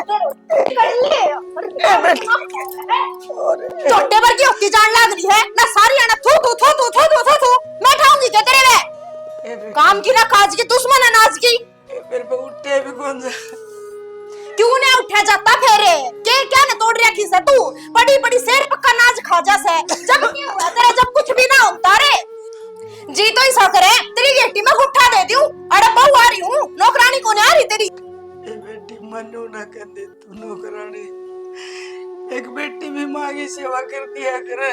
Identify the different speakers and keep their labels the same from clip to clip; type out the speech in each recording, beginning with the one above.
Speaker 1: कर ले छोटे पर की होती जान लग रही है ना सारी आना थू थू थू थू थू थू थू मैं ठाऊंगी तेरे में काम की ना काज की दुश्मन है नाज की
Speaker 2: मेरे पे उठे भी कौन सा
Speaker 1: क्यों नहीं उठा जाता फेरे के क्या न तोड़ रखी से तू बड़ी बड़ी शेर पक्का नाज खा जा से जब क्या हुआ तेरा जब कुछ भी ना होता रे जी तो ऐसा करे तेरी गेटी में उठा दे दूं अरे बहू आ रही हूं नौकरानी को नहीं आ रही तेरी
Speaker 2: बेटी मनो ना कर दे तू नौकरानी एक बेटी भी माँ की सेवा कर दिया करे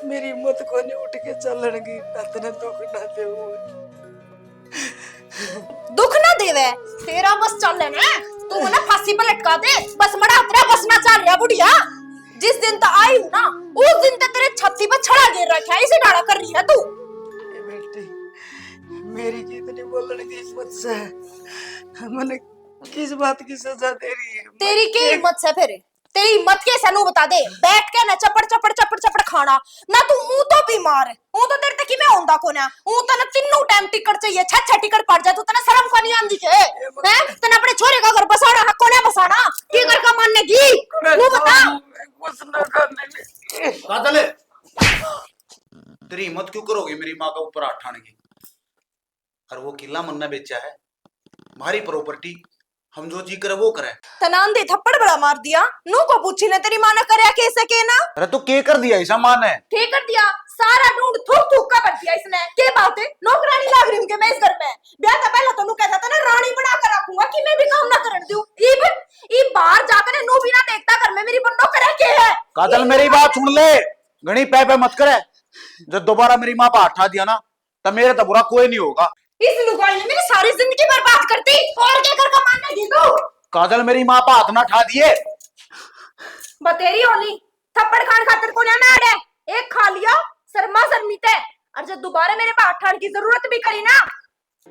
Speaker 2: मेरी हिम्मत को नहीं उठ के चलन की इतना दुख ना दे
Speaker 1: दुख ना देवे तेरा बस चल ना तू ना फांसी पर लटका दे बस मड़ा तेरा बस ना चल रहा बुढ़िया जिस दिन तक आई हूं ना उस दिन तक तेरे छत्ती पर छड़ा गिर रखा है इसे डाड़ा कर रही है तू
Speaker 2: बेटी मेरी कितनी बोलने की हिम्मत से मैंने किस बात की सजा दे रही है
Speaker 1: तेरी की हिम्मत से फिर तेरी हिम्मत के सनु बता दे बैठ के ना चपड़ चपड़ चपड़ चपड़ खाना ना तू मुंह तो बीमार है वो तो तेरे तक में होंदा को ना वो तो ना तीनों टाइम टिकट चाहिए छह छह टिकट पड़ जा तू तना शर्म को नहीं आंदी के हैं तना अपने छोरे का घर बसाना हक को नहीं बसाना की घर का मानने की वो बता
Speaker 2: कुछ ना करने
Speaker 3: काजल तेरी हिम्मत क्यों करोगे मेरी माँ का ऊपर हाथ ठाने की और वो किला मन्ना बेचा है हमारी प्रॉपर्टी हम जो जी करे वो करे
Speaker 1: तनान दे थप्पड़ बड़ा मार दिया नू को पूछी ने तेरी मां ने करया कैसे के ना
Speaker 3: अरे तो के कर दिया ऐसा मान है
Speaker 1: ठीक कर दिया सारा ढूंढ थूक थूक का कर दिया इसने के बात है नौकरानी लाग रही हूं के मैं इस घर में ब्याह का पहला तो नू कहता था ना रानी बना कर रखूंगा कि मैं भी काम ना करन दूं ई बाहर जाकर नू भी ना देखता घर में मेरी बन्नो करे के है
Speaker 3: काजल मेरी बात सुन ले घणी पे मत करे जब दोबारा मेरी माँ पर हाथ ठा दिया ना तब मेरे तो बुरा कोई नहीं होगा
Speaker 1: इस लुगाई ने मेरी सारी जिंदगी बर्बाद करती और क्या कर का मानने दी तू
Speaker 3: काजल मेरी माँ पर हाथ ना ठा दिए
Speaker 1: बतेरी होली थप्पड़ खान खातिर को ना आड़े एक खा लिया शर्मा शर्मित है और जब दोबारा मेरे पे हाथ ठाने की जरूरत भी करी ना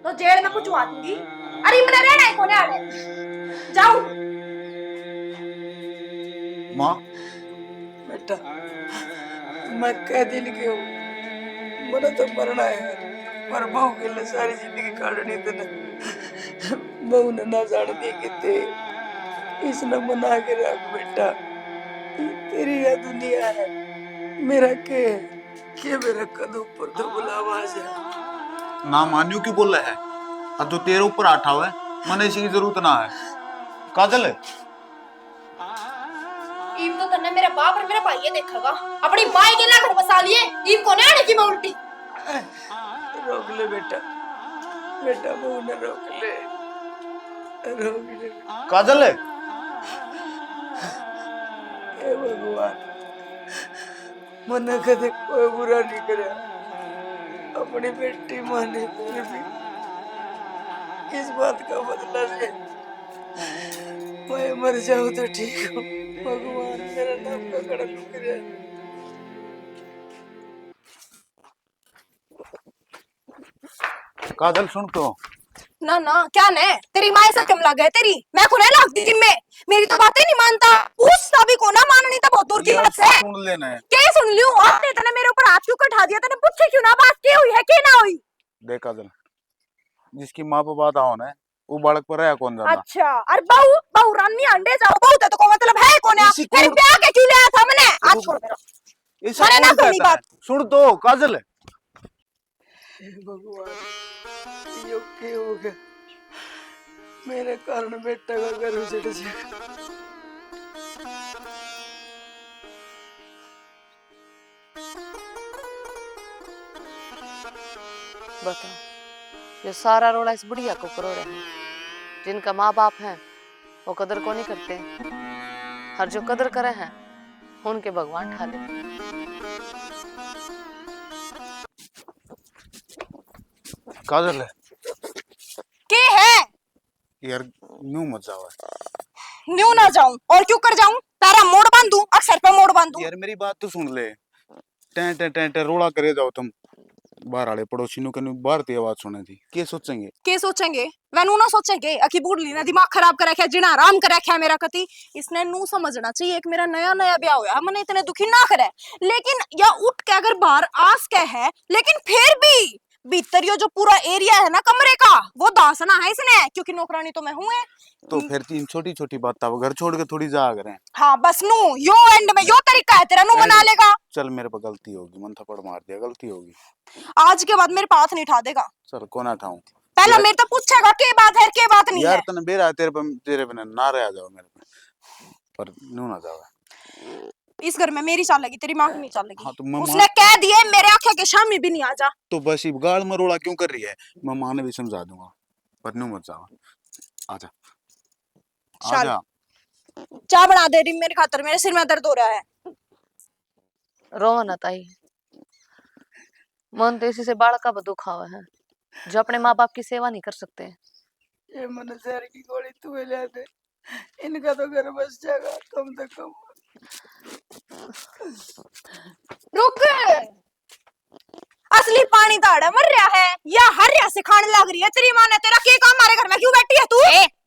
Speaker 1: तो जेल में कुछ दूंगी अरे मैंने रहना है कोने आड़े जाओ
Speaker 3: माँ
Speaker 2: बेटा मैं कह दिल के हूँ मना तो मरना है पर बहू के लिए सारी जिंदगी काटनी थी ना बहू ने ना जान दी कि थे इसने मना के रख बेटा तेरी यह दुनिया है मेरा के मेरा कदम पर तो बुलावा है
Speaker 3: ना मान्यू क्यों बोल रहा है अब तो तेरे ऊपर हाथ ठा हुआ है मैंने इसी की जरूरत ना है काजल
Speaker 1: ईम तो तन्ने मेरा बाप और मेरा भाई ये देखेगा अपनी माई के लाकर बसा लिए ईम को नहीं आने की मैं उल्टी
Speaker 2: रोक ले बेटा बेटा बहू ने रोक ले
Speaker 3: काजल
Speaker 2: हे भगवान मन कदे कोई बुरा नहीं करे अपनी बेटी माने फिर भी इस बात का बदला से मैं मर जाऊं तो ठीक हूँ भगवान मेरा नाम का कड़क करे
Speaker 3: काजल सुन तो
Speaker 1: ना ना क्या ने तेरी माँ से कम लग है तेरी मैं को नहीं लगती जिम्मे मेरी तो बातें नहीं मानता उस सभी को ना माननी तो बहुत दूर की बात है
Speaker 3: सुन लेना है
Speaker 1: क्या सुन लियो आपने तने मेरे ऊपर हाथ क्यों उठा दिया तने पूछे क्यों ना बात की हुई है कि ना हुई
Speaker 3: देख काजल जिसकी माँ पर बात आओ ना वो बालक पर है कौन जाना
Speaker 1: अच्छा अरे बहू बहू रानी अंडे जाओ बहू तो को मतलब है कौन है फिर ब्याह के क्यों ले आया था मैंने आज छोड़ मेरा मैंने ना सुनी बात
Speaker 3: सुन तो काजल
Speaker 2: भगवान यो क्या हो गया मेरे कारण बेटा का घर उजड़ जाएगा
Speaker 4: बताओ ये सारा रोड़ा इस बुढ़िया को करोड़े हैं जिनका माँ बाप है वो कदर को नहीं करते हर जो कदर करे हैं उनके भगवान ठा ले
Speaker 3: काजल
Speaker 1: के है
Speaker 3: यार न्यू मत जाओ
Speaker 1: न्यू ना जाऊं और क्यों कर जाऊं तारा मोड़ बांधूं अक्सर पे मोड़ बांधूं
Speaker 3: यार मेरी बात तो सुन ले टें टें टें रोड़ा करे जाओ तुम बाहर आले पड़ोसी नु कनु बाहर की आवाज सुने थी के सोचेंगे वैनू ना सोचेंगे अकी बूढ़ली ने दिमाग खराब कर रखा है जिना आराम कर रखा है मेरा कति इसने नू समझना चाहिए एक मेरा नया नया ब्याह होया मने इतने दुखी ना करे लेकिन या उठ के अगर बाहर आस के है लेकिन फिर भी
Speaker 1: भीतर यो जो पूरा एरिया है ना कमरे का वो दासना है इसने, क्योंकि नौकरानी तो मैं हूँ।
Speaker 3: तो फिर तीन छोटी छोटी बात अब घर छोड़ के थोड़ी जा रहे हैं।
Speaker 1: हाँ बस नू यो एंड में यो तरीका है तेरा, नू मना लेगा।
Speaker 3: चल मेरे पे गलती होगी, मन थप्पड़ मार दिया, गलती होगी।
Speaker 1: आज के बाद मेरे पे हाथ नहीं उठा देगा।
Speaker 3: चल कोना ठाऊं
Speaker 1: पहला मेरे तो पूछेगा के बात है के बात नहीं
Speaker 3: यार
Speaker 1: है।
Speaker 3: तने बेरा तेरे पे ना रह जाओ मेरे पे, पर नू ना जाओ।
Speaker 1: इस घर में मेरी चाल लगी, तेरी माँ की नहीं चाल लगी।
Speaker 3: हाँ, तो
Speaker 1: उसने कह दिए मेरे आंखें के सामने भी नहीं आ जा।
Speaker 3: तो बस ये गाल मरोड़ा क्यों कर रही है? मैं माँ ने भी समझा दूंगा, पर नू मत जाओ। आजा आजा।
Speaker 1: चाय बना दे रही मेरे खातर, मेरे सिर में दर्द हो रहा है।
Speaker 4: रोवा ना ताई, मन तो इसी से बालक का दुख हुआ है जो अपने माँ बाप की सेवा नहीं कर सकते।
Speaker 2: ये मन जहर की गोली तू ले दे, इनका तो घर बस जाएगा कम से कम।
Speaker 1: रुक, असली पानी दाड़ा मर रहा है या हरिया से खाने लग रही है तेरी माँ ने। तेरा के काम हमारे घर में क्यों बैठी है तू?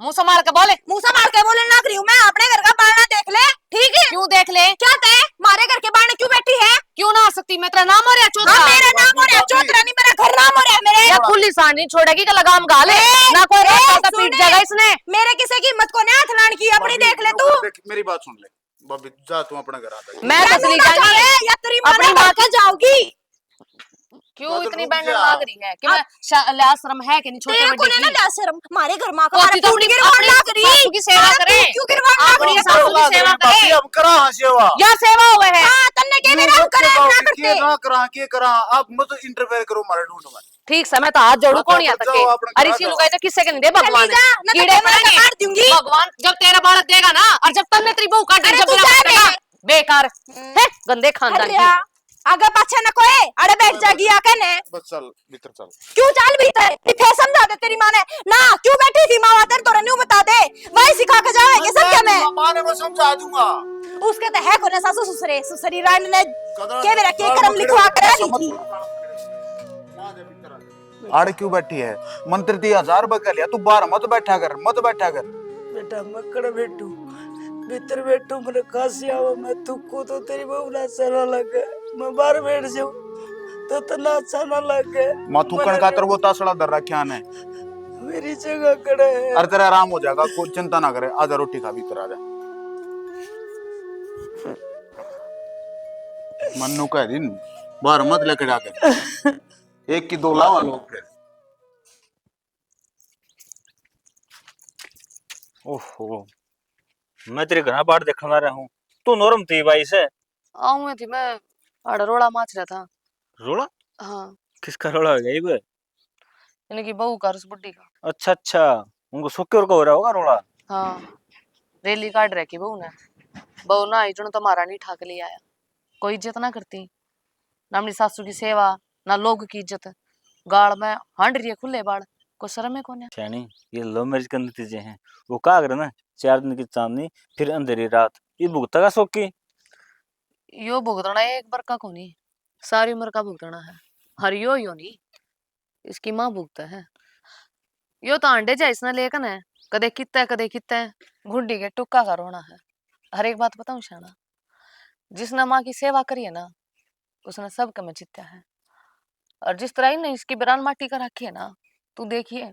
Speaker 4: मुंह संभाल के बोले।
Speaker 1: मुंह संभाल के बोलने लग रही हूँ मैं। अपने घर का बारना देख ले, ठीक है?
Speaker 4: क्यों देख ले?
Speaker 1: क्या ते हमारे घर के बारने क्यों बैठी है?
Speaker 4: क्यों ना आ सकती? मैं तेरा नाम हो रहा चौधरा।
Speaker 1: हाँ, मेरा नाम हो रहा है चौधरा, नहीं मेरा घर नाम हो रहा है मेरे।
Speaker 4: या खुली सांड नहीं छोड़ेगी कि लगाम गा ले ना, कोई रास्ता का पीट जाएगा इसने।
Speaker 1: मेरे किसी की हिम्मत को नहीं हाथ लाने की, अपनी देख ले तू।
Speaker 3: मेरी बात सुन ले बॉबी, जा तू अपना घर आता है।
Speaker 4: मैं तो चली जाऊंगी
Speaker 1: या तेरी माँ अपनी माँ के जाओगी।
Speaker 4: क्यों इतनी बैंडन लाग रही है कि मैं लिहाज शर्म है कि नहीं? छोटे बड़े की
Speaker 1: ना लिहाज शर्म, हमारे घर माँ का
Speaker 4: तो तो अपनी
Speaker 1: लाग रही
Speaker 4: सासू की सेवा करे,
Speaker 1: क्यों गिरवान लाग रही
Speaker 4: अपनी
Speaker 1: है?
Speaker 4: सासू की सेवा करे।
Speaker 3: अब करा सेवा
Speaker 4: या सेवा हुए है।
Speaker 1: हां तन्ने के मेरा हम करे ना करते
Speaker 3: ना करा के करा, अब मत इंटरफेयर करो मारे ढूंढ में।
Speaker 4: ठीक समय तो हाथ जोड़ू कौन यहाँ तक के। अरे इसी लुगाई तो किससे के नहीं दे भगवान कीड़े पड़ेंगे
Speaker 1: काट दूंगी
Speaker 4: भगवान जब तेरा बालक देगा ना, और जब तन्ने तेरी बहू काटे जब तेरा बालक देगा बेकार है गंदे खानदान की।
Speaker 1: आगे पाछे न कोई अरे बैठ जागी आके ने।
Speaker 3: बस चल भीतर चल।
Speaker 1: क्यों चल भीतर? फिर समझा दे तेरी माँ ने ना, क्यों बैठी थी माँ तेरे तो न्यू बता दे, वही सिखा के जाएंगे सब क्या मैं
Speaker 3: मां ने मैं समझा दूंगा।
Speaker 1: उसके तो है कोने सासू ससुरे, ससुरी रानी ने के मेरा के कर्म लिखवा कर रखी थी।
Speaker 3: आड़ क्यों बैठी है? मंत्र 1000 बकल या तू बाहर मत बैठा कर, मत बैठा कर।
Speaker 2: बेटा मकड़ बैठू भीतर बैठू, मेरे खांसी आवा, मैं तुक्को तो तेरी बहू ना अच्छा ना लगे, मैं बाहर बैठ जाऊं तो ना अच्छा ना लगे।
Speaker 3: मां थूकण का तर वो तासड़ा दर रखा ने
Speaker 2: मेरी जगह खड़े है।
Speaker 3: अरे तेरा आराम हो जाएगा, कोई चिंता ना करे। आजा रोटी खा, भीतर आजा। मन्नू कह दिन बाहर मत लेके जाकर, एक की दो लावा लोग फिर।
Speaker 5: ओहो, मैं तेरे घर बाहर देखने रहा हूँ, तू नरम थी भाई से।
Speaker 4: आऊँ थी मैं, आड़ा रोड़ा माच रहा था।
Speaker 5: रोड़ा?
Speaker 4: हाँ
Speaker 5: किसका रोड़ा हो गया ये?
Speaker 4: इनकी बहू का, उस बुड्ढी का।
Speaker 5: अच्छा अच्छा, उनको सुक्के और का हो रहा होगा रोड़ा।
Speaker 4: हाँ रैली काट रखी बहू ने। बहू ना आई तो मारा नहीं ठाक लिया आया, कोई इज्जत ना करती ना अपनी सासू की सेवा ना लोग की इज्जत। गाड़ में हांड रही है खुले बाड़, को शर्म है कोने।
Speaker 5: छानी ये लव मैरिज के नतीजे हैं। वो कहा करे ना, 4 दिन की चांदनी फिर अंधेरी रात, ये भुगता का शौक की।
Speaker 4: यो भुगतना एक बार का कोनी, सारी उम्र का भुगतना है। हर यो नहीं, इसकी माँ भुगता है। यो तो अंडे जा इसने लेकन है, कदे कित्ता है घुंडी के टुक्का का रोना है। हर एक बात बताऊं शाना, जिसने माँ की सेवा करी है ना उसने सब कम जीता है। और जिस तरह इन्हें इसकी बिरान माटी का रखी है ना, तू देखिए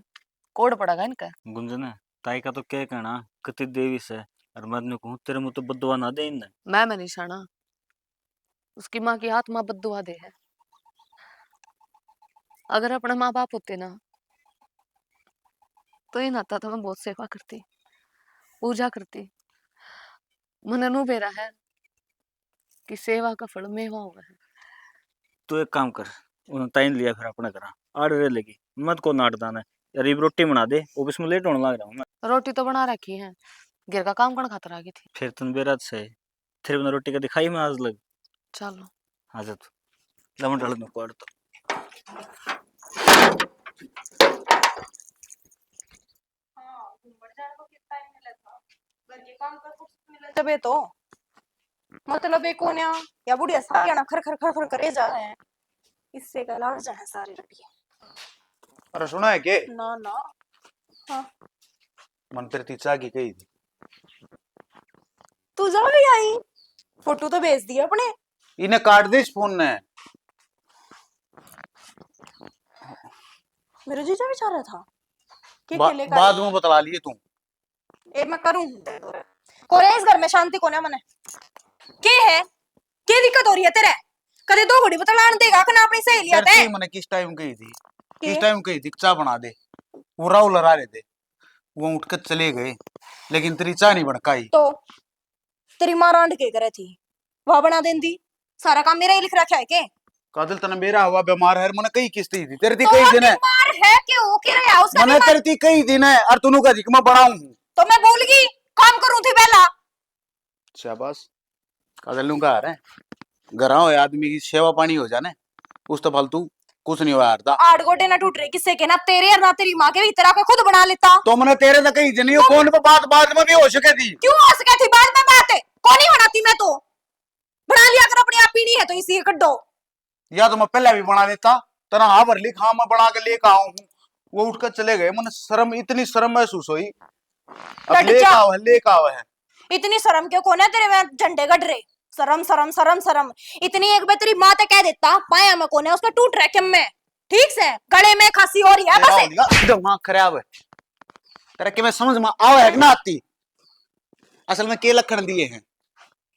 Speaker 4: कोड पड़ेगा इनका।
Speaker 5: गुंजन ताई का तो क्या कहना, कति देवी से और मदन को तेरे मुंह तो बददुआ ना दे इन्हें।
Speaker 4: मैं निशाना उसकी माँ की आत्मा बद्दुआ दे है। अगर अपने माँ बाप होते ना तो इन आता तो मैं बहुत सेवा करती, पूजा करती। मन अनुभेरा है कि सेवा का फल मेवा हुआ है।
Speaker 5: तू एक काम कर, उन्हें ताइन लिया फिर अपने घर आड़ रह लेगी, मत को नाट दाना यार। ये रोटी बना दे, ऑफिस में लेट होने लग रहा हूँ मैं।
Speaker 4: रोटी तो बना रखी है, घर का काम कौन खातर आ गई थी।
Speaker 5: फिर तुम बेरात से फिर बिना रोटी का दिखाई मैं आज लग।
Speaker 4: चलो
Speaker 5: आ जा तू लमन डाल में कोड़ तो।
Speaker 1: तबे तो मतलब एक कोन्या या बुढ़िया सारिया ना खर खर खर खर करे जा रहे हैं, इससे का लाग जाए सारे रटिया।
Speaker 3: अरे सुना है के
Speaker 1: ना ना हाँ
Speaker 3: मन तेरी तीचा की कही थी,
Speaker 1: तू जा भी आई, फोटो तो भेज दिया अपने।
Speaker 3: इन्हें काट दे इस फोन ने।
Speaker 1: मेरे जीजा भी चाह रहा था कि
Speaker 3: बा,
Speaker 1: अकेले
Speaker 3: बाद में बतला लिए तू।
Speaker 1: ए मैं करूं कोरे इस घर में शांति को ना मने के है के दिक्कत हो रही है तेरे कदे दो घड़ी बतलान देगा कि ना अपनी सहेलियां ते
Speaker 3: करती मैंने किस टाइम कही थी, किस टाइम कही थी चाय बना दे, वो राहुल लड़ा रहे थे, वो उठ कर चले गए, लेकिन तेरी चाय नहीं बनकाई।
Speaker 1: तो तेरी मां रांड के करे थी वह बना देंदी सारा काम मेरा ही लिख रखा है के
Speaker 3: काजल तना मेरा हुआ बीमार है, मैंने कई किस्ती थी तेरे थी
Speaker 1: तो
Speaker 3: कई दिन है,
Speaker 1: बीमार है कि वो के रहा उसका
Speaker 3: मैंने तेरे थी कई दिन है और तूने कहा थी कि मैं बढ़ाऊं।
Speaker 1: तो मैं भूल गई काम करूं थी पहला
Speaker 3: शाबाश काजल लूं का है घर हो आदमी की सेवा पानी हो जाने उस तो फालतू कुछ नहीं हुआ यार था।
Speaker 1: आठ गोटे ना टूट रहे किससे के ना तेरे और ना तेरी माँ के भी तरह का खुद बना लेता
Speaker 3: तो मैंने तेरे तो कही नहीं फोन पे बात बाद में भी हो सके थी।
Speaker 1: क्यों हो सके थी बाद में बात है कौन ही बनाती मैं तो बना लिया कर अपनी आप ही नहीं है तो इसी कड्डो
Speaker 3: या तो मैं पहले भी बना लेता तना हाँ भर ली खा मैं बना के लेकर आऊं हूँ, वो उठकर चले गए, मैंने शर्म इतनी शर्म महसूस हुई। अब लेकर आवा है
Speaker 1: इतनी शर्म क्यों कौन है तेरे में झंडे गड़ रहे शर्म शर्म शर्म शर्म इतनी एक बार तेरी माँ ते कह देता पाया मैं कौन है उसका टूट रहा है में ठीक से गले में खांसी हो रही है बस
Speaker 3: दिमाग खराब है तेरा कि मैं समझ में आवा है कि ना आती। असल में के लक्षण दिए हैं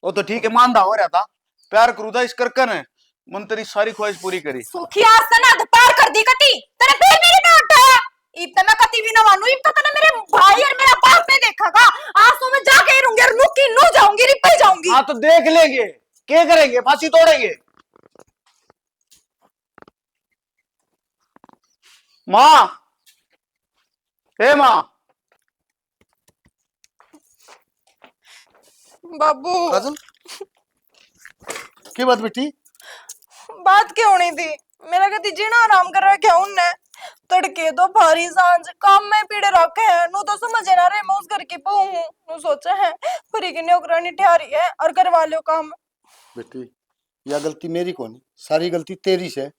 Speaker 3: वो तो ठीक है मानदा हो रहा था प्यार करूदा इस करकन है मन तेरी सारी ख्वाहिश पूरी करी
Speaker 1: सुखी आसना पार कर दी कती तेरे फिर मेरी ना उठाया इब तो मैं कती भी ना मानू इब तो तने मेरे भाई और मेरा बाप ने देखागा आज तो मैं जाके रहूंगी और नुकी नु जाऊंगी रिपे जाऊंगी।
Speaker 3: हाँ तो देख लेंगे क्या करेंगे फांसी तोड़ेंगे। माँ हे माँ
Speaker 1: बाबू
Speaker 3: काजल की बात बेटी
Speaker 1: बात क्या होनी थी मेरा कति जीना आराम कर रहा क्या उनने तड़के तो भारी सांझ काम में पीड़े रखे हैं नु तो समझ ना रे मैं उस घर की बहू हूं नु सोचा है परी की नौकरानी ठहरी है और करवा लो काम।
Speaker 6: बेटी यह गलती मेरी कोनी सारी गलती तेरी से।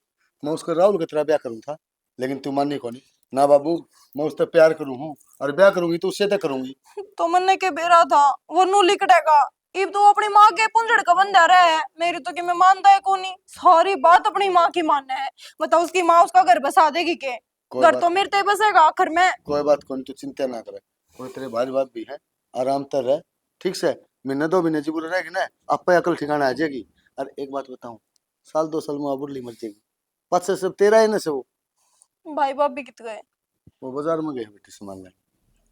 Speaker 6: मैं उसको राहुल की तरह ब्याह करूँ था लेकिन तू मानी कोनी ना बाबू मैं उससे प्यार करूँ हूँ और ब्याह करूंगी तो उससे तक करूंगी।
Speaker 1: तो मन के बेरा था वो नु लिकड़ेगा इब तो अपनी माँ के पुंजड़ का बंदा रहा है मेरी तो कि मैं मानता है कोनी सारी बात अपनी माँ की मानना है मतलब उसकी माँ उसका घर बसा देगी के घर तो मेरे ते बसेगा आखिर में।
Speaker 6: कोई बात कोनी तू चिंता ना करे कोई तेरे भाई बाप भी है आराम तर रह ठीक से महीने 2 महीने जीवन रहेगी ना आपे अकल ठिकाना आ जाएगी। और एक बात बताऊं साल 2 साल में अबुरली मर जाएगी पाँच से सब तेरा है ना से वो
Speaker 1: भाई बाप भी कित गए
Speaker 6: वो बाजार में गए बेटी सामान लेने।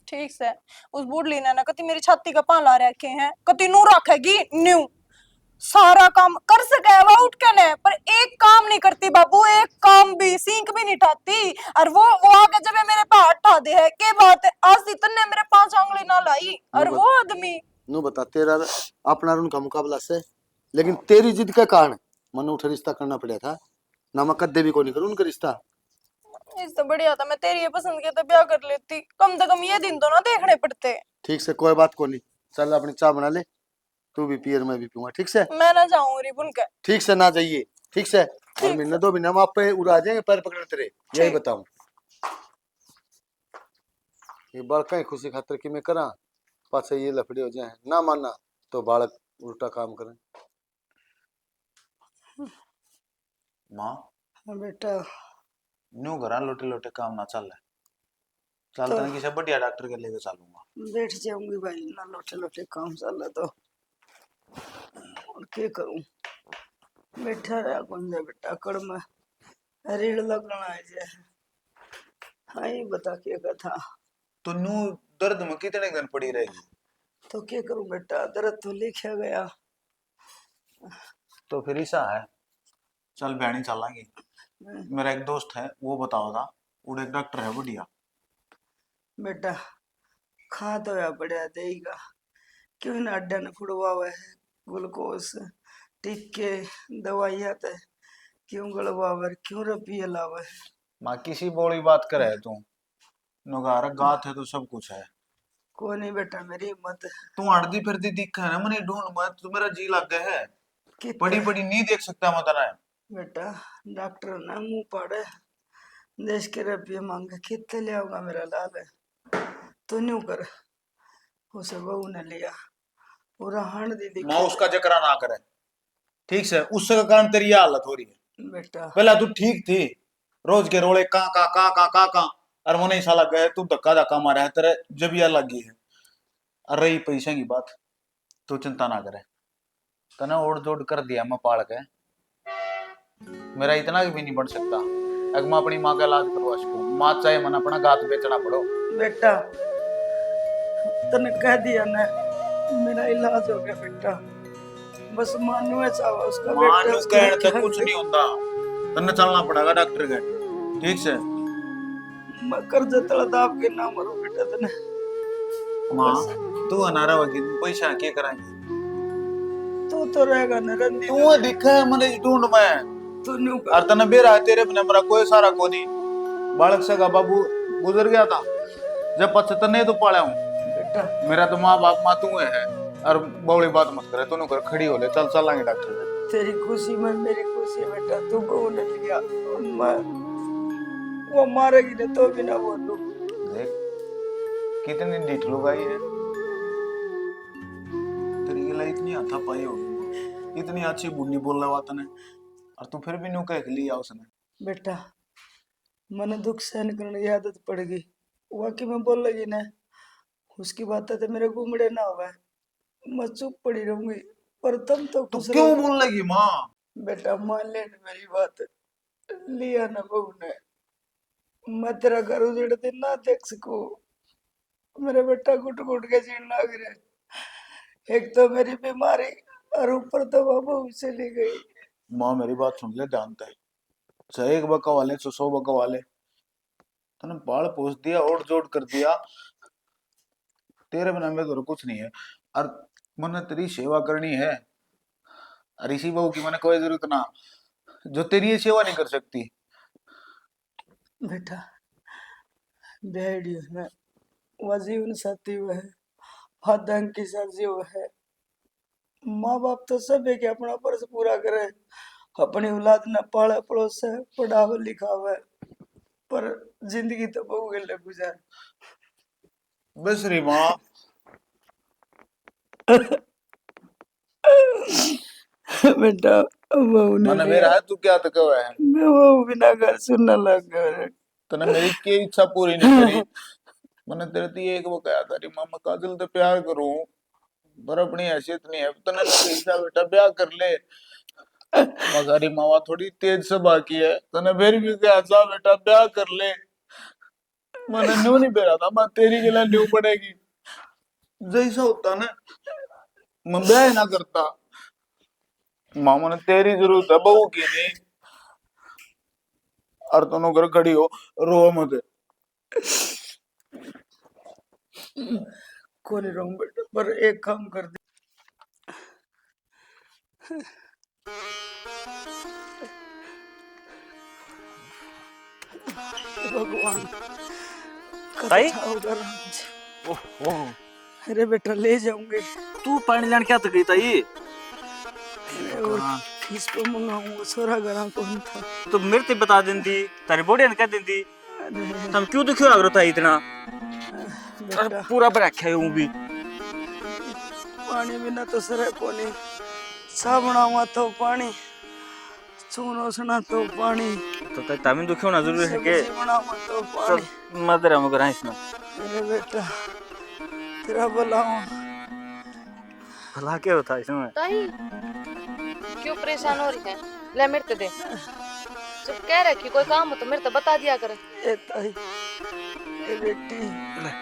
Speaker 1: ठीक से उस बूढ़ी ने ना कति मेरी छाती का पाला रखे हैं कति नू रखेगी न्यू सारा काम कर सके वो उठ के ने पर एक काम नहीं करती बाबू एक काम भी सींक भी नहीं ठाती और वो आके जब मेरे पे हाथ ठा दे है के बात है आज इतने ने मेरे 5 उंगली ना लाई और वो आदमी
Speaker 6: नु बता तेरा अपना उनका मुकाबला से लेकिन तेरी जिद के कारण मनु उठे रिश्ता करना पड़ा था ना मैं कदे भी को नहीं करूँ उनका रिश्ता।
Speaker 1: इससे बढ़िया था मैं तेरी ये पसंद के तो ब्याह कर लेती कम से कम ये दिन तो ना देखने पड़ते।
Speaker 6: ठीक से कोई बात को नहीं चल अपनी चाय बना ले तू भी पियर मैं भी पीऊंगा ठीक से।
Speaker 1: मैं ना जाऊं रिबुन के
Speaker 6: ठीक से ना जाइए ठीक से और महीने 2 महीने हम आप पे उड़ा जाएंगे पैर पकड़े तेरे यही बताऊं ये बड़का ही खुशी खातर कि मैं करा पाछे ये लफड़े हो जाए ना माना तो बालक उल्टा काम करें।
Speaker 3: माँ
Speaker 2: बेटा
Speaker 3: न्यू घर लोटे लोटे काम ना चल चलता नहीं किसी बढ़िया डॉक्टर के लेके चलूंगा।
Speaker 2: बैठ जाऊंगी भाई ना लोटे लोटे काम चला तो और क्या करूं बैठा रहा कौन जा बेटा कड़ में रीढ़ लगना है जे हाँ ये बता क्या कथा
Speaker 3: तो न्यू दर्द में कितने दिन पड़ी रहेगी
Speaker 2: तो क्या करूं बेटा दर्द तो लिखा गया
Speaker 3: तो फिर ऐसा है चल बहनी चलेंगे मेरा एक दोस्त है वो बताओ था वो एक डॉक्टर है बढ़िया
Speaker 2: बेटा खा तो या बढ़िया देगा क्यों ना अड्डा ने फुड़वावे ग्लूकोज टिक्के दवाइयां ते क्यों गलवावे क्यों रुपये लावे
Speaker 3: माँ किसी बोली बात करे तू नुगारा गात है तो सब कुछ है
Speaker 2: कोई नहीं बेटा मेरी हिम्मत
Speaker 3: तू हड़दी फिरदी दिखा है ना मैंने ढूंढ मत तू मेरा जी लग गया है बड़ी बड़ी नहीं देख सकता मैं तना
Speaker 2: बेटा डॉक्टर ना मुंह पाड़े देश के रुपये मांगे कितने ले आऊंगा मेरा लाल तो न्यू कर उसे बहू ने लिया पूरा हाण दी
Speaker 3: माँ उसका जिक्र ना करे ठीक से उसके कारण तेरी ये हालत हो रही है
Speaker 2: बेटा
Speaker 3: पहले तू ठीक थी रोज के रोले का का का का का का। और वो नहीं साला गए तू धक्का धक्का मारा है तेरे जब यह लगी है। और रही पैसे की बात, तू चिंता ना करे, तने ओढ़ जोड़ कर दिया मैं पाल के। मेरा इतना भी नहीं बढ़ सकता अगर मैं अपनी माँ का इलाज करवा सकूं। माँ चाहे मन अपना गात बेचना पड़ो।
Speaker 2: बेटा तने कह दिया ना, मेरा इलाज हो गया बेटा, बस मानू है चावा उसका
Speaker 3: मानू कहने
Speaker 2: बेटा।
Speaker 3: तक कुछ नहीं होता, तन्ने चलना पड़ेगा डॉक्टर के, ठीक से।
Speaker 2: मैं कर्ज तला दाब के ना मरो बेटा तने।
Speaker 3: माँ तू अनारा वकील पैसा क्या कराएंगे?
Speaker 2: तू तो रहेगा न रंदी,
Speaker 3: तू दिखा है मैंने ढूंढ में,
Speaker 2: तू न्यू
Speaker 3: और तने बेरा है तेरे बिना मेरा कोई सारा को नहीं। बालक से का बाबू गुजर गया था जब 75 नहीं तो पाला हूँ
Speaker 2: बेटा।
Speaker 3: मेरा तो माँ बाप माँ तू है। और बौली बात मत करे, तू कर खड़ी हो ले, चल चलांगे डॉक्टर।
Speaker 2: तेरी खुशी में मेरी खुशी है बेटा, तू बहू ने लिया, मैं वो मारेगी ना तो भी ना बोलू।
Speaker 3: देख कितनी डीठ लोग आई है तेरी गिला, इतनी हाथापाई होगी, इतनी अच्छी बुढ़ी बोलने वाला तने, और तू फिर भी न्यू कह लिया उसने।
Speaker 2: बेटा मैंने दुख सहन करने की आदत पड़ गई, वाकई में बोल लगी ना उसकी बातें तो मेरे घूमड़े ना हुआ, मैं चुप पड़ी रहूंगी, पर तुम तो
Speaker 3: तू
Speaker 2: खुश
Speaker 3: क्यों
Speaker 2: रहो।
Speaker 3: बोल लगी माँ?
Speaker 2: बेटा मान ले ना मेरी बात, लिया ना बहू ने, मैं तेरा घर उजड़ दिन ना देख सकूं। मेरा बेटा घुट घुट के जीण लग रहा है, एक तो मेरी बीमारी और ऊपर तो वो बहू चली गई।
Speaker 3: माँ मेरी बात सुन ले, जानता है चाहे एक बका वाले 100 बका वाले, तने बाल पोस दिया और जोड़ कर दिया, तेरे बिना मेरे घर कुछ नहीं है। और मैंने तेरी सेवा करनी है, और इसी बहू की मैंने कोई जरूरत ना जो तेरी ये सेवा नहीं कर सकती।
Speaker 2: बेटा बेड़ियो में वह जीवन साथी हुआ है, हदंग की सब्जी हुआ है, माँ बाप तो सब है कि अपना फर्ज पूरा करे, अपनी औलाद न पाले पड़ोसे पढ़ावे लिखावे, पर जिंदगी तो बहु गले गुजार।
Speaker 3: बस रे माँ,
Speaker 2: बेटा बहू ने
Speaker 3: मैंने
Speaker 2: लिया,
Speaker 3: मेरा है तू क्या तक है,
Speaker 2: मैं वो बिना घर सुनने लग गया।
Speaker 3: तने मेरी की इच्छा पूरी नहीं करी। मैंने तेरे ती एक वो कहा था रे मामा काजल तो प्यार करूं, पर अपनी हैसियत नहीं है, तने ने कहा बेटा ब्याह कर ले। मगारी मावा थोड़ी तेज से बाकी है, तने फिर भी कहा था बेटा ब्याह कर ले। मैंने न्यू नहीं बेरा था, मैं तेरी गिला न्यू पड़ेगी जैसा होता ना मैं ब्याह ना करता। मामा ने तेरी जरूरत है बहू की नहीं, और दोनों घर खड़ी हो, रो मत।
Speaker 2: कौन रहूं बेटा, पर एक काम कर दे। भगवान
Speaker 5: ताई?
Speaker 2: कथा होगा राम जी।
Speaker 5: ओह
Speaker 2: अरे बेटा ले जाऊंगे,
Speaker 5: तू पानी लाने क्या तक गई ताई?
Speaker 2: और किस पे मंगाऊंगा, सोरा गरा कौन था।
Speaker 5: तो मेरे ते बता देंदी, तारी बॉडी ने कह देंदी।
Speaker 2: अरे
Speaker 5: तुम क्यों दुखी हो ताई इतना?
Speaker 2: बेटा
Speaker 5: पूरा बराख्या है भी।
Speaker 2: पानी बिना तो सरे कोनी, साबुना तो पानी, चूनो सना तो पानी,
Speaker 5: तो तभी दुखी होना जरूरी है के?
Speaker 2: सब्जी बनावा तो
Speaker 5: चल
Speaker 2: पानी।
Speaker 5: मदर हम करा इसमें।
Speaker 2: अरे बेटा तेरा भला हो।
Speaker 5: भला क्या होता है इसमें?
Speaker 4: ताई क्यों परेशान हो रही है? ले मेरे ते दे, जब कह रहे कि कोई काम हो तो मेरे तो बता दिया करे।
Speaker 2: ए ताई, ए बेटी,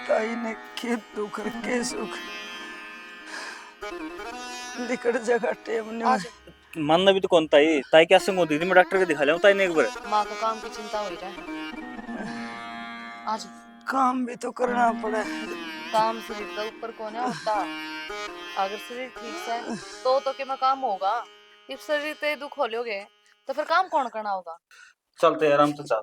Speaker 2: ताई ने के दुख के सुख लिकड़ जगह टेम ने।
Speaker 5: मानना भी तो कौन ताई? ताई क्या संग होती थी, मैं डॉक्टर के दिखा लिया ताई ने एक बार।
Speaker 4: माँ को काम की चिंता हो रही है। आज
Speaker 2: काम भी तो करना पड़े।
Speaker 4: काम शरीर का ऊपर कौन है होता? अगर शरीर ठीक से तो के में काम होगा, if शरीर ते दुख हो लोगे तो फिर काम कौन करना होगा?
Speaker 5: चलते आराम से चल।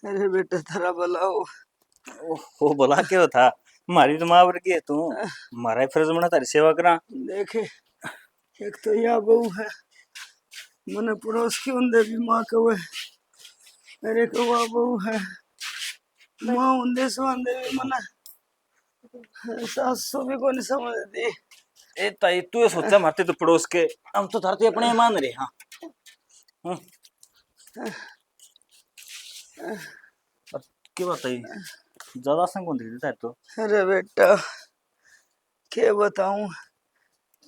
Speaker 2: अरे बेटा तेरा भला हो।
Speaker 5: वो भला क्या था? हमारी तो माँ वर्गी है तू, हमारा फर्ज बना तारी सेवा करा।
Speaker 2: देखे एक तो यह बहू है, मैंने पड़ोस की उन्दे भी माँ कवे, मेरे को वह बहू है, माँ उन्दे स्वांदे भी मना, सासू भी को नहीं समझ दी।
Speaker 5: ए ताई तू ये सोचा मारते तो पड़ोस के, हम तो धरती अपने मान रहे। हाँ हाँ। अब क्या बताइए, ज्यादा संग कौन थी तेरे तो।
Speaker 2: अरे बेटा के बताऊं,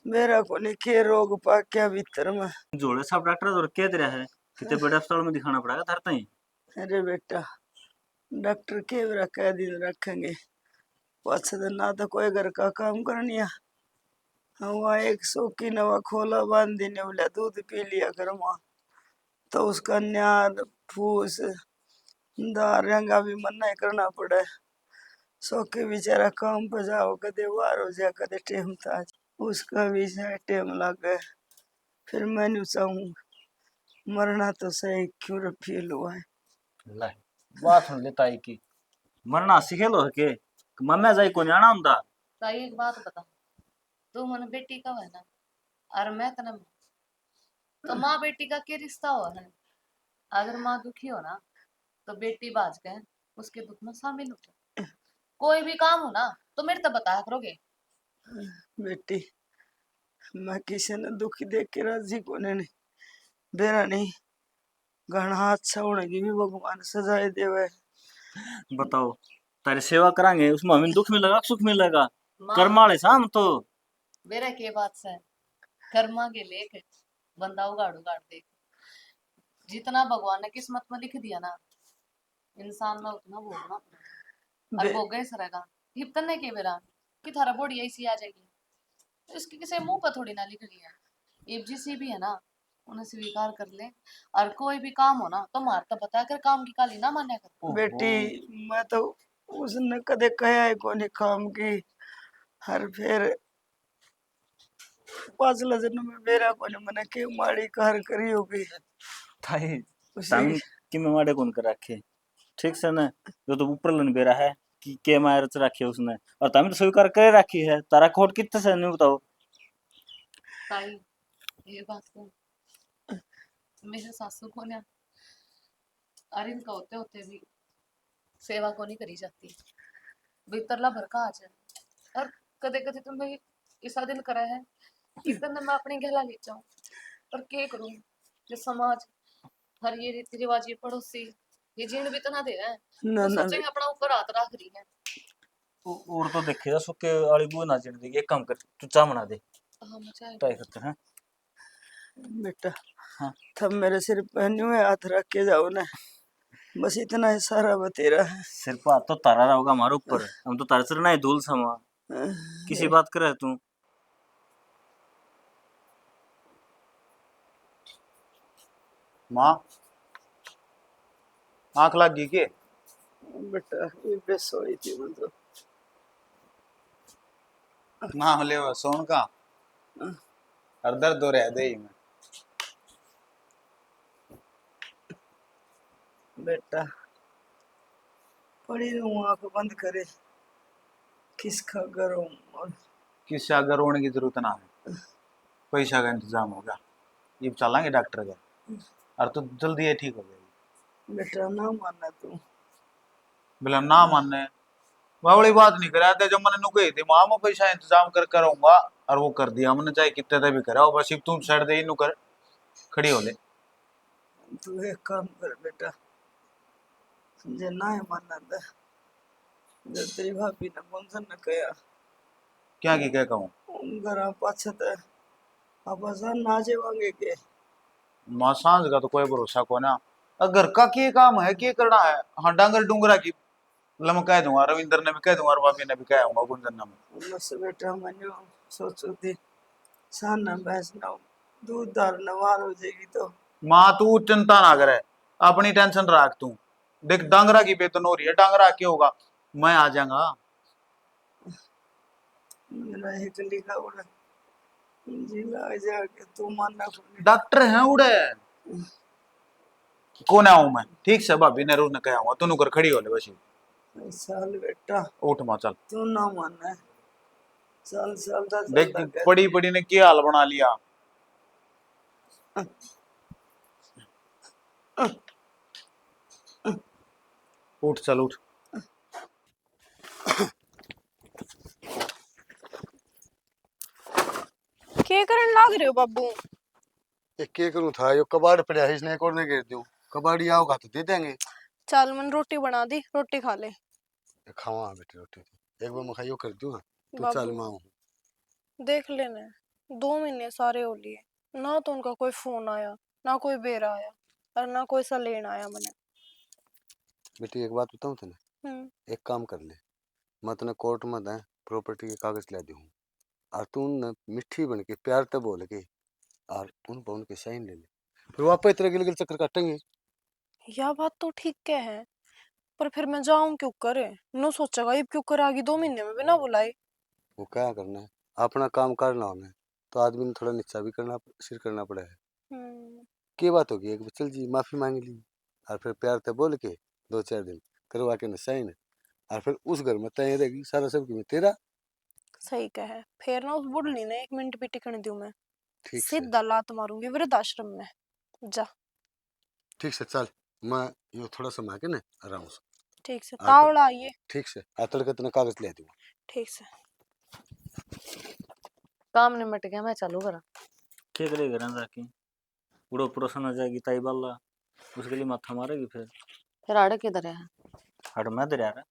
Speaker 2: मेरा को नहीं के रोग पा क्या भीतर में।
Speaker 5: जोड़े सब डॉक्टर और कह दे रहा है कितने बड़े अस्पताल में दिखाना पड़ेगा थार ताई।
Speaker 2: अरे बेटा डॉक्टर के रखा दिन रखेंगे, पाछे तो ना तो कोई घर का काम करनिया। हुआ एक सोकी नवा खोला बांध देने बोला दूध पी लिया कर माँ, तो उसका न्यार फूस दारियांगा भी मना ही करना पड़े। सोके बेचारा काम पे जाओ, कदे वार हो जाए कदे टेम था, उसका भी टेम लग गए। फिर मैंने चाहूँ मरना तो सही क्यों फील हुआ है।
Speaker 5: ले बात सुन ले ताई की, मरना सीखे लो के मम्मी जाई को जाना हुंदा।
Speaker 4: ताई एक बात बता, तू मन बेटी का है ना, और मैं तना मां। तो माँ बेटी का क्या रिश्ता हो है? अगर माँ दुखी हो ना तो बेटी बाज के उसके दुख में शामिल हो जाए। कोई भी काम हो ना तो मेरे तो बताया करोगे।
Speaker 2: बेटी मैं किसी ने दुखी देख के राजी को नहीं, बेरा नहीं घना अच्छा होने की भी भगवान सजाए देवे।
Speaker 5: बताओ, तारी सेवा करांगे उसमें हमें दुख मिलेगा सुख मिलेगा।
Speaker 4: माँ
Speaker 5: कर्म वाले साम तो
Speaker 4: मेरा के बात से कर्मा के लेख बंदा उगाड़ उगाड़ दे। जितना भगवान ने किस्मत में लिख दिया ना, इंसान में उतना भोगना पड़ेगा। और भोगे सरेगा हिपतने के बेरा कि थारा बॉडी ऐसी आ जाएगी, तो इसकी किसी मुंह पर थोड़ी ना लिख लिया। ये जिसी भी है ना उन्हें स्वीकार कर ले। और कोई भी काम हो ना तो मार तो बता कर काम की काली ना मान्या कर।
Speaker 2: बेटी मैं तो उसने कदे कहा है कोनी काम की, हर फिर पांचला जन्म में मेरा कोनी मने के माड़ी कार करी होगी
Speaker 5: ताई
Speaker 2: उसी।
Speaker 5: तामी कि मैं माडे कौन कर रखे, ठीक से ना। जो तो ऊपर लन बेरा है कि के मार च रखी है उसने, और तामी तो स्वीकार करे रखी है। तारा खोट कितने से नहीं बताओ।
Speaker 4: ताई ये बात को मेरे सासू को ना और इनका होते होते भी सेवा को नहीं करी जाती। भीतरला भरका आ जाए। और कदे कदे तो मैं ऐसा दिल करा है कि तन्ने मैं अपनी गहला ले जाऊं, पर क्या करूं। ये समाज हर ये रीति रिवाज ये पड़ोसी ये जीण भी तो ना दे रहे हैं।
Speaker 2: ना
Speaker 4: तो
Speaker 2: ना
Speaker 4: सोचेंगे अपना ऊपर हाथ रख रही है।
Speaker 5: और तो देखेगा सुके वाली बुआ ना चढ़ देगी। एक काम कर, तू चाय बना दे।
Speaker 4: हाँ मचा
Speaker 5: ट्राई करते हैं।
Speaker 2: बेटा
Speaker 5: हाँ
Speaker 2: तब मेरे सिर पहने हुए हाथ रख के जाओ ना, बस इतना इशारा बतेरा है।
Speaker 5: सिर पर हाथ तो तारा रहा होगा हमारे ऊपर, हम तो तारे चढ़ना है धूल समा। किसी बात करे तू।
Speaker 3: माँ आंख लग गई के?
Speaker 2: बेटा ये बेसोई थी वो तो।
Speaker 3: नाम ले सोन का और दर्द हो रहा है दे में।
Speaker 2: बेटा पड़ी रहूं आंख बंद करे, किसका करूं और
Speaker 3: किसी अगर रोने की जरूरत ना है, पैसा का इंतजाम होगा, ये चलाएंगे डॉक्टर का और तो जल्दी ये ठीक हो जाएगी।
Speaker 2: बेटा ना मानना तू।
Speaker 3: बोला ना मानने वाली बात नहीं करा था। जब मैंने नु गई थी मां मैं पैसा इंतजाम कर करूंगा और वो कर दिया हमने, चाहे कितने तक भी करा। बस तू साइड दे इनू कर खड़ी हो ले।
Speaker 2: तू एक काम कर बेटा, जे ना है मानना था जो तेरी भाभी ने बंधन न कया
Speaker 3: क्या की क्या कहूँ
Speaker 2: घर पाछे ते आप ना जेवांगे के।
Speaker 3: मां सांझ का तो कोई भरोसा को ना। घर का के काम है के करना है। हाँ डांगर डूंगरा की लम कह दूंगा, रविंदर ने भी कह दूंगा और भाभी ने भी कह दूंगा गुंजन ने।
Speaker 2: बस बेटा मैंने सोचो थी सान न भैंस न दूध दार न वार हो जाएगी तो।
Speaker 3: माँ तू चिंता ना करे, अपनी टेंशन रख तू। देख डांगरा की बेतन हो रही है, डांगरा क्या होगा, मैं आ जाऊंगा।
Speaker 2: मेरा एक लिखा उड़ा जिला जाके तू मानना कोनी।
Speaker 3: डॉक्टर है उड़े कौन आऊं मैं, ठीक से भाभी ने रूज ने कहा हूँ तू कर खड़ी हो ले बस।
Speaker 2: साल बेटा
Speaker 3: उठ मां चल।
Speaker 2: तू ना मानना है, साल साल दा
Speaker 3: देख
Speaker 2: चलता कर।
Speaker 3: पड़ी पड़ी ने क्या हाल बना लिया। उठ चल उठ।
Speaker 1: के करन लाग रहे हो बाबू?
Speaker 6: एक के करूं था, यो कबाड़ पड़ा है, इसने एक और नहीं घेर दूं। कबाड़ी आओगा तो दे देंगे।
Speaker 1: चल मन रोटी बना दी, रोटी खा ले।
Speaker 6: खावा बेटी रोटी तो एक बार मैं खाइयो कर दूं। तू चल
Speaker 1: बाबू
Speaker 6: मां।
Speaker 1: देख लेना, 2 महीने सारे हो लिए, ना तो उनका कोई फोन आया, ना कोई बेरा आया, और ना कोई सा लेन आया मने।
Speaker 6: बेटी एक बात बताऊं तेने,
Speaker 1: हम्म।
Speaker 6: एक काम कर ले, मैं तेने कोर्ट में दे प्रॉपर्टी के कागज ला दूं, और तू न मिठी बन के प्यार से बोल के और उन पर उनके साइन ले ले, फिर वापस तेरे गिल गिल चक्कर काटेंगे।
Speaker 1: यह बात तो ठीक क्या है, पर फिर मैं जाऊं क्यों करे? नो सोचेगा ये क्यों करे आगे 2 महीने में बिना बुलाए।
Speaker 6: वो क्या करना है, अपना काम करना होना तो आदमी ने थोड़ा नीचा भी करना सिर करना पड़ा है।
Speaker 1: हम्म।
Speaker 6: क्या बात होगी, एक चल जी माफी मांग ली और फिर प्यार से बोल के 2-4 दिन करवा के न साइन, और फिर उस घर में तय रहेगी सारा सब की तेरा।
Speaker 1: सही कहे, फिर ना उस बुढ़नी ने 1 मिनट भी टिकने दूं मैं,
Speaker 6: ठीक से,
Speaker 1: सीधा लात मारूंगी वृद्धाश्रम में। जा।
Speaker 6: ठीक से चल, मैं यो थोड़ा सा मांगे ना आराम से।
Speaker 1: ठीक से,
Speaker 6: आके
Speaker 1: तावड़ा आइए।
Speaker 6: ठीक से आतड़ के तना कागज ले दूंगा।
Speaker 1: ठीक से।
Speaker 4: काम निमट गया, मैं चालू करा।
Speaker 5: क्या करेगा घर जाके? बुढ़ो प्रोसन आ जाएगी ताई बाला, उसके लिए माथा मारेगी फिर।
Speaker 4: फिर आड़े किधर है?
Speaker 5: हट मैं दे रहा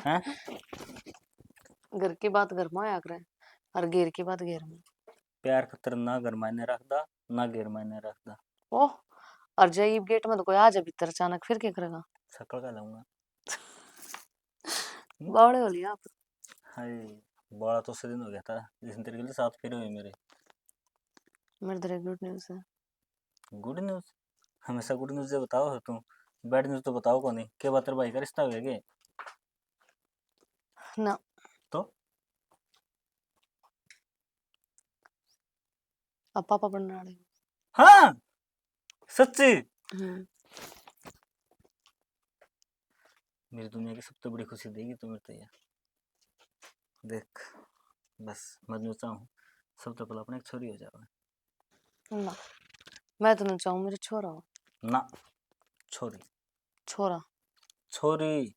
Speaker 5: है।
Speaker 4: घर की बात घर में आया करे, और घेर की बात घेर में।
Speaker 5: प्यार खतर ना घर मायने रखदा, ना घेर मायने रखदा।
Speaker 4: ओह, और जब गेट में तो कोई आ जाए भीतर अचानक, फिर क्या करेगा?
Speaker 5: शक्ल का लाऊंगा।
Speaker 4: बावड़े वाली आप।
Speaker 5: हाय, बड़ा तो से दिन हो गया था जिस दिन तेरे के लिए साथ फेरे हुए मेरे।
Speaker 4: मेरे तरह गुड न्यूज़ है।
Speaker 5: Good news? हमेशा गुड न्यूज जे बताओ हो तुम, बैड न्यूज तो बताओ को नहीं। क्या बात तेरे भाई का रिश्ता हो गया?
Speaker 4: ना,
Speaker 5: तो
Speaker 4: अब पापा बनने वाले हैं।
Speaker 5: हाँ, सच्ची?
Speaker 4: हम्म।
Speaker 5: मेरी दुनिया की सबसे बड़ी खुशी देगी तो मेरे तो ये देख, बस मैं चाहूँ सबसे पहले अपने एक छोरी हो जाओ।
Speaker 4: ना, मैं तो नहीं चाहूँ मेरे छोरा हो।
Speaker 5: ना, छोरी।
Speaker 4: छोरा।
Speaker 5: छोरी।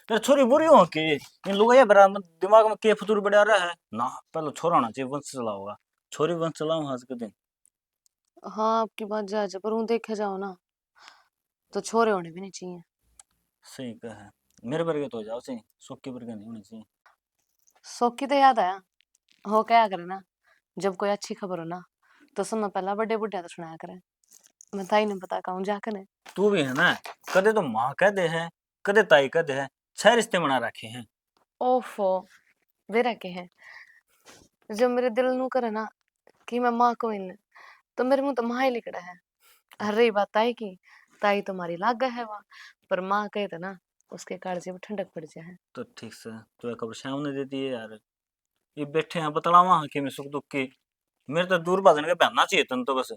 Speaker 5: यार छोरी बुरी हो के इन लोग ये बरा दिमाग में के फतूर बढ़ा रहा है ना। पहले छोरा होना चाहिए, वंश चला होगा। छोरी वंश चलाऊं आज के दिन।
Speaker 4: हाँ, आपकी बात जायज है, पर हूँ देखे जाओ ना तो छोरे होने भी नहीं चाहिए।
Speaker 5: सही कहा है, मेरे वर्गे तो हो जाओ चाहिए, सुख के वर्गे नहीं होने चाहिए।
Speaker 4: शौक की तो याद आया, हो क्या करे ना, जब कोई अच्छी खबर हो ना तो सुनना पहला बड़े बुढ़िया तो सुनाया करे। मैं ताई ने पता कहूँ जाकर ने।
Speaker 5: तू भी है ना, कदे तो माँ कह दे है, कदे ताई कह दे है, 6 रिश्ते बना रखे हैं।
Speaker 4: ओफो, वे रखे हैं जब मेरे दिल नू करे ना कि मैं माँ को इन, तो मेरे मुंह तो माँ ही लिखड़ा है। अरे बात ताई की, ताई तुम्हारी लागा है वहाँ, पर माँ कहे तो ना उसके कालजे में ठंडक पड़ जाए।
Speaker 5: तो ठीक से तू खबर शाम ने दे दी है यार। ये बैठे हैं बतलावा हाँ कि मैं सुख दुख की, मेरे तो दूर भागने का बहना चाहिए तन तो बस।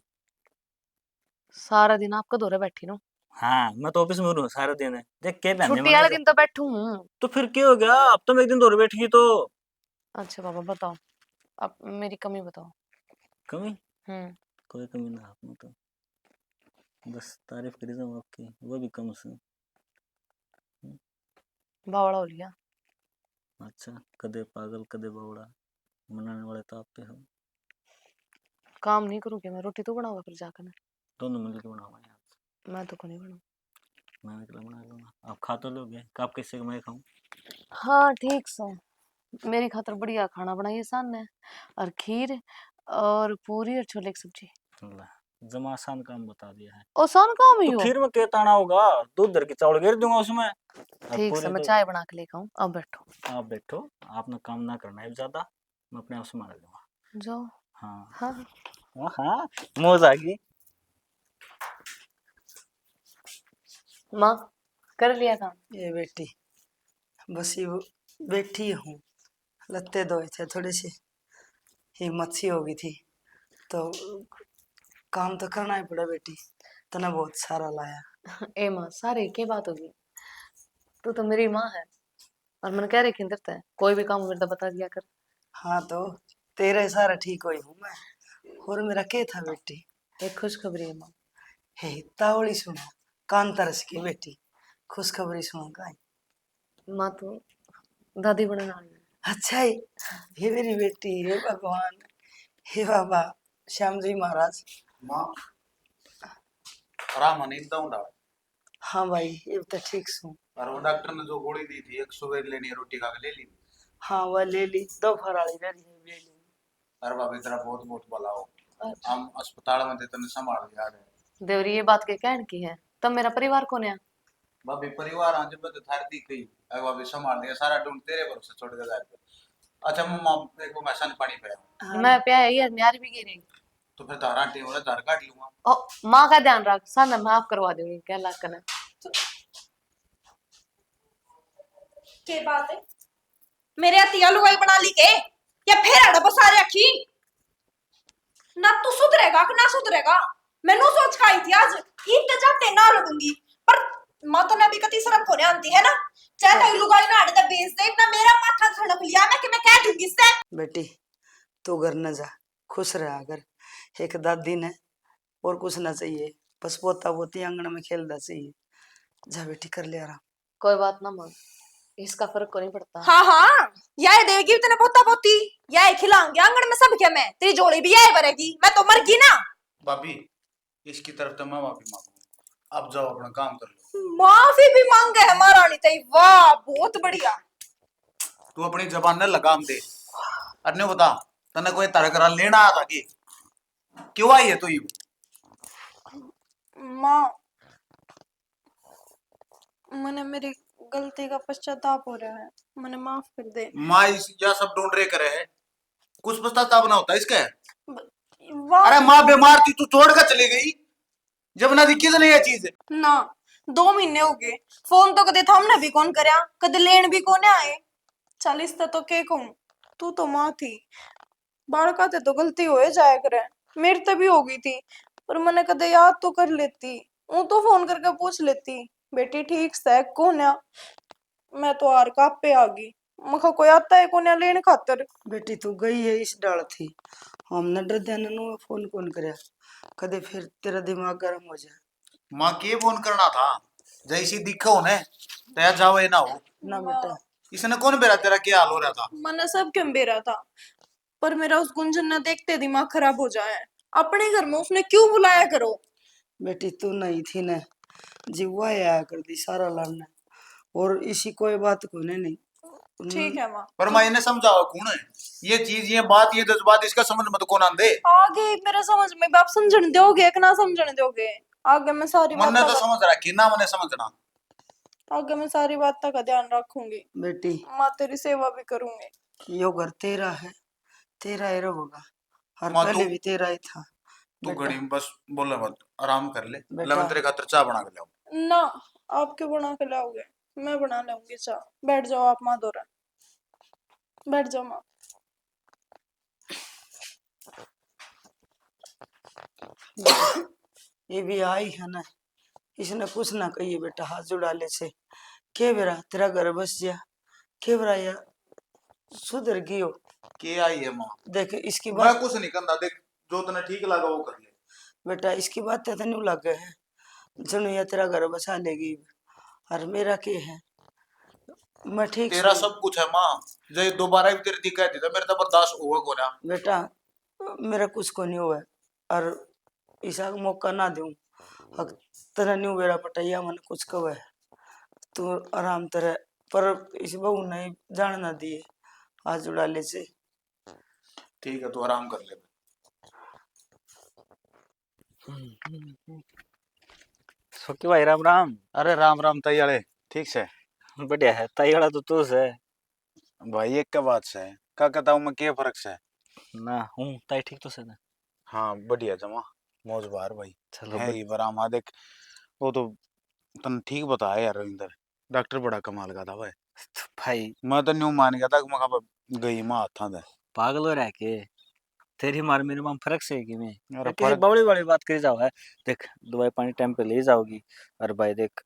Speaker 4: सारा दिन आपका दौरे बैठी नो।
Speaker 5: हाँ, मैं तो ऑफिस में हूँ सारा दिन है, देख के बहने
Speaker 4: छुट्टी
Speaker 5: मांगे
Speaker 4: वाले
Speaker 5: जा।
Speaker 4: दिन तो बैठू हूँ।
Speaker 5: तो फिर क्या हो गया, अब तो मैं एक दिन दूर बैठ गई तो।
Speaker 4: अच्छा बाबा बताओ, अब मेरी कमी बताओ।
Speaker 5: कमी?
Speaker 4: हम्म।
Speaker 5: कोई कमी ना आप में तो, बस तारीफ करी जाऊँ आपकी, वो भी कम से।
Speaker 4: बावड़ा हो लिया।
Speaker 5: अच्छा, कदे पागल कदे बावड़ा, मनाने वाले तो आप पे हो।
Speaker 4: काम नहीं करूँगी मैं, रोटी तो बनाऊंगा फिर जाकर।
Speaker 5: दोनों मिलकर बनाओ यार।
Speaker 4: मैं तो को नहीं बनाऊँ।
Speaker 5: मैं अकेला बना लूंगा, आप खा तो लोगे, आप कैसे मैं खाऊं?
Speaker 4: हाँ ठीक से, मेरी खातर बढ़िया खाना बनाइए सान ने, और खीर और पूरी और छोले की सब्जी।
Speaker 5: अल्लाह, जमा आसान काम बता दिया है।
Speaker 4: ओ सान काम ही
Speaker 5: तो
Speaker 4: हो।
Speaker 5: खीर में क्या ताना होगा, दूध धर के चावल गिर दूंगा उसमें। अब
Speaker 4: ठीक से,
Speaker 5: पूरे
Speaker 4: मैं
Speaker 5: तो
Speaker 4: चाय बना के लेकर आऊँ, अब बैठो।
Speaker 5: आप बैठो, आपने काम ना करना है ज्यादा, मैं अपने आप संभाल लूंगा।
Speaker 4: जाओ।
Speaker 5: हाँ
Speaker 4: हाँ।
Speaker 5: हाँ हाँ, मौज आ गई।
Speaker 4: माँ कर लिया काम?
Speaker 2: ये बेटी बस ये बैठी हूँ, लत्ते धोए थे थोड़े से, हिम्मत सी हो गई थी तो काम तो करना ही पड़ा बेटी, तना बहुत सारा लाया।
Speaker 4: ए माँ सारे क्या बात होगी, तू तो मेरी माँ है, और मन कह रही खिंदरता है कोई भी काम मेरे तो बता दिया कर।
Speaker 2: हाँ तो तेरे सारा ठीक हुई हूँ मैं, और मेरा क्या था बेटी?
Speaker 4: एक खुशखबरी है माँ।
Speaker 2: हे तावड़ी सुना, कान तरस की बेटी, खुशखबरी सुना का।
Speaker 4: माँ तो दादी बनने वाली है।
Speaker 2: अच्छा ही, हे मेरी बेटी, हे भगवान, हे बाबा, श्याम जी महाराज।
Speaker 3: माँ आराम नहीं दूंगा।
Speaker 2: हाँ भाई ये तो ठीक सू।
Speaker 3: और वो डॉक्टर ने जो गोली दी थी एक सुबह लेनी है रोटी खा के ले ली।
Speaker 2: हाँ वह ले ली, दोपहर वाली ले ली।
Speaker 3: अरे बाबा तेरा बहुत बहुत भला हो। हम अस्पताल में थे तने संभाल लिया है।
Speaker 4: देवरी ये बात के कहन की है, तब मेरा परिवार कौन है?
Speaker 3: भाभी परिवार आज बद थार दी गई। अरे भाभी संभाल लिया सारा ढूंढ तेरे भरोसे छोड़ के जाए। अच्छा मम्मा एक वो मैसा ने पानी पिया।
Speaker 4: मैं प्या ये न्यारी भी गिरी।
Speaker 3: तो फिर धारा टी वाला धार काट लूंगा।
Speaker 4: ओ माँ का ध्यान रख, सामने माफ करवा दूंगी क्या लाख करना।
Speaker 1: के बात है मेरे अतिया लुगाई बना ली के या फिर अड़ बसारे रखी ना तू सुधरेगा कि ना सुधरेगा। मैनू सोच का आई थी आज ईद जाते ना लूंगी पर मां तो ने अभी कति शर्म को नहीं आती है ना। चाहे कई लुगाई ना अड़े बेच दे ना मेरा माथा खड़क लिया मैं कि मैं कह दूंगी इससे।
Speaker 2: बेटी तू घर न जा, खुश रहा अगर एक दादी ने और कुछ ना चाहिए, बस पोता पोती आंगन में खेलना चाहिए। जा बेटी कर ले आराम।
Speaker 4: कोई बात ना माँ, इसका फर्क को नहीं पड़ता।
Speaker 1: हाँ हाँ यह देगी तेने पोता पोती यह खिलाऊंगी आंगन में सब क्या मैं तेरी जोड़ी भी यह भरेगी मैं तो मर गई ना।
Speaker 3: भाभी इसकी तरफ तो मैं माफी मांगू। अब जाओ अपना काम कर लो।
Speaker 1: माफी भी मांगे है महारानी तई वाह बहुत बढ़िया।
Speaker 3: तू अपनी जबान ने लगाम दे। अरे बता तने कोई तरकरा लेना आ था कि क्यों आई है तू यू।
Speaker 1: माँ मैंने मेरी गलती का पश्चाताप हो रहा है मैंने माफ कर दे।
Speaker 3: माँ इस या सब ढूंढ रहे करे है कुछ पश्चाताप ना होता इसका।
Speaker 1: वाह
Speaker 3: अरे माँ बीमार थी तू छोड़ कर चली गई जब ना दिक्कत नहीं ये चीज।
Speaker 1: ना 2 महीने हो गए फोन तो कदे थमने भी कौन करया कदे लेन भी कौन आए। 40 तो के कहूं तू तो माँ थी बालका ते तो गलती हो जाया करे मेरे ते भी हो गई थी पर मैंने कदे याद तो कर लेती हूं तो फोन करके पूछ लेती बेटी ठीक से कौन है। मैं तो हार कापे आ गई मखा कोई आता है कौन लेने खातर।
Speaker 2: बेटी तू गई है इस डाल थी, हमने डर ध्यान फोन कौन करया, कदे फिर तेरा दिमाग गर्म हो जाए।
Speaker 3: माँ के फोन करना था जैसी दिखो ने तया जाओ ना हो
Speaker 2: ना बेटा
Speaker 3: इसने कौन बेरा तेरा क्या हाल हो रहा था।
Speaker 1: मैंने सब क्यों बेरा था पर मेरा उस गुंजन ने देखते दिमाग खराब हो जाए अपने घर में उसने क्यों बुलाया करो।
Speaker 2: बेटी तू नहीं थी न, जीवा आया कर दी सारा लड़ना और इसी कोई बात को नहीं।
Speaker 1: ठीक है माँ
Speaker 3: पर मैं इन्हें समझाओ कौन है ये चीज ये बात ये जज्बात इसका समझ मत कौन आंदे।
Speaker 1: आगे मेरा समझ में आप समझने दोगे कि ना समझने दोगे। आगे मैं सारी
Speaker 3: मन ने तो
Speaker 1: बात
Speaker 3: समझ रखी ना मैंने समझना।
Speaker 1: आगे मैं सारी बात का ध्यान रखूंगी
Speaker 2: बेटी
Speaker 1: माँ तेरी सेवा भी करूंगी।
Speaker 2: यो घर तेरा है, तेरा ही रहेगा और
Speaker 3: माँ
Speaker 2: पहले
Speaker 3: तू
Speaker 2: भी तेरा ही था।
Speaker 3: तू
Speaker 2: बेटा
Speaker 3: घड़ी में बस बोले मत आराम कर ले
Speaker 2: बेटा।
Speaker 3: ले मैं तेरे खातिर चाय बना के लाऊं।
Speaker 1: ना आप क्यों बना के लाओगे मैं बना लूंगी चाय बैठ जाओ आप माँ दोरा बैठ जाओ माँ।
Speaker 2: ये भी आई है ना, इसने कुछ ना कहिए बेटा, हाथ जुड़ा ले से के बेरा तेरा घर बस जा के बेरा या सुधर गियो।
Speaker 3: के आई है माँ
Speaker 2: देख इसकी
Speaker 3: मैं
Speaker 2: बात
Speaker 3: कुछ नहीं करना देख जो तने ठीक लगा वो कर ले।
Speaker 2: बेटा, इसकी बात तो नहीं लग गए है जनु या तेरा घर बसा लेगी और मेरा के है मैं ठीक
Speaker 3: तेरा
Speaker 2: सू।
Speaker 3: सब कुछ है माँ जय दोबारा भी तेरी दिक्कत थी तो मेरे तो बर्दाश्त हुआ को ना।
Speaker 2: बेटा मेरा कुछ को नहीं हुआ है और ऐसा मौका ना दूं तेरा नहीं बेरा पटाइया मन कुछ कव है तू आराम तरह पर इस बहू नहीं जानना दिए हाथ जुड़ा ले से।
Speaker 3: ठीक है तू आराम कर ले।
Speaker 5: सो भाई राम राम।
Speaker 3: अरे राम राम तैयारे ठीक से
Speaker 5: बढ़िया है, तैयारा तो तू से
Speaker 3: भाई एक का बात से क्या कहता हूँ मैं क्या फर्क से
Speaker 5: ना हूँ ताई ठीक तो से ना।
Speaker 3: हाँ बढ़िया जमा मौज बार भाई
Speaker 5: चलो
Speaker 3: है ये बराम हाँ देख वो तो तन ठीक बताया यार रविंदर डॉक्टर बड़ा कमाल का था भाई।
Speaker 5: भाई
Speaker 3: मैं तो न्यू मान गया था कि मैं गई माँ हाथा दे
Speaker 5: पागल हो रहा है के तेरी मार मेरे मां फर्क से है कि मैं
Speaker 3: अरे
Speaker 5: किसी
Speaker 3: फर्क
Speaker 5: बड़ी बड़ी बात करी जाओ है। देख दवाई पानी टाइम पे ले जाओगी और भाई देख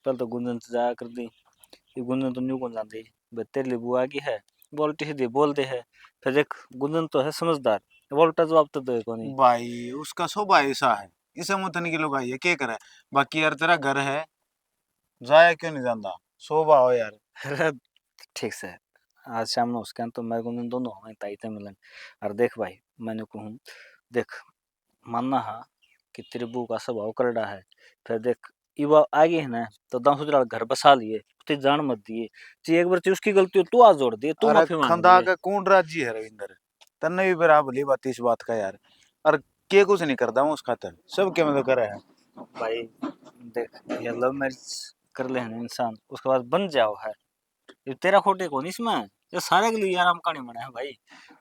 Speaker 5: कल तो गुंजन से जाया कर दी ये गुंजन तो न्यू कौन जानती भाई तेरे लिए बुआ की है बोलती है बोलते है फिर देख गुंजन तो है समझदार बोलता जवाब तो दे को नहीं।
Speaker 3: भाई उसका स्वभाव ऐसा है इसे मुतन की लोग आइए क्या करे बाकी यार तेरा घर है जाया क्यों नहीं जानता स्वभाव है यार।
Speaker 5: अरे ठीक से आज शाम में उसके तो मैं गुंजन दोनों हमें ताई ते मिलन और देख भाई मैंने कहूँ देख मानना है कि तेरे बू का स्वभाव करड़ा है, फिर देख युवा आगे है ना तो दांव सुधरा घर बसा लिए, ते जान मत दिए, ची एक बार ची उसकी गलती हो तू आज जोड़ दिए, तू
Speaker 3: अरे
Speaker 5: माफी मांग
Speaker 3: खंदा
Speaker 5: लिए।
Speaker 3: का कौन राजी है रविंदर, तन्ने भी बराबर भली बात इस बात का यार। और के कुछ नहीं करता हूँ उस खातर, सब के मतलब करे है।
Speaker 5: भाई देख ये लव मैरिज कर ले है ना इंसान, उसके बाद बन जाओ है, ये तेरा खोटे कौन इसमें, ये सारे के लिए आराम कहानी बना है भाई।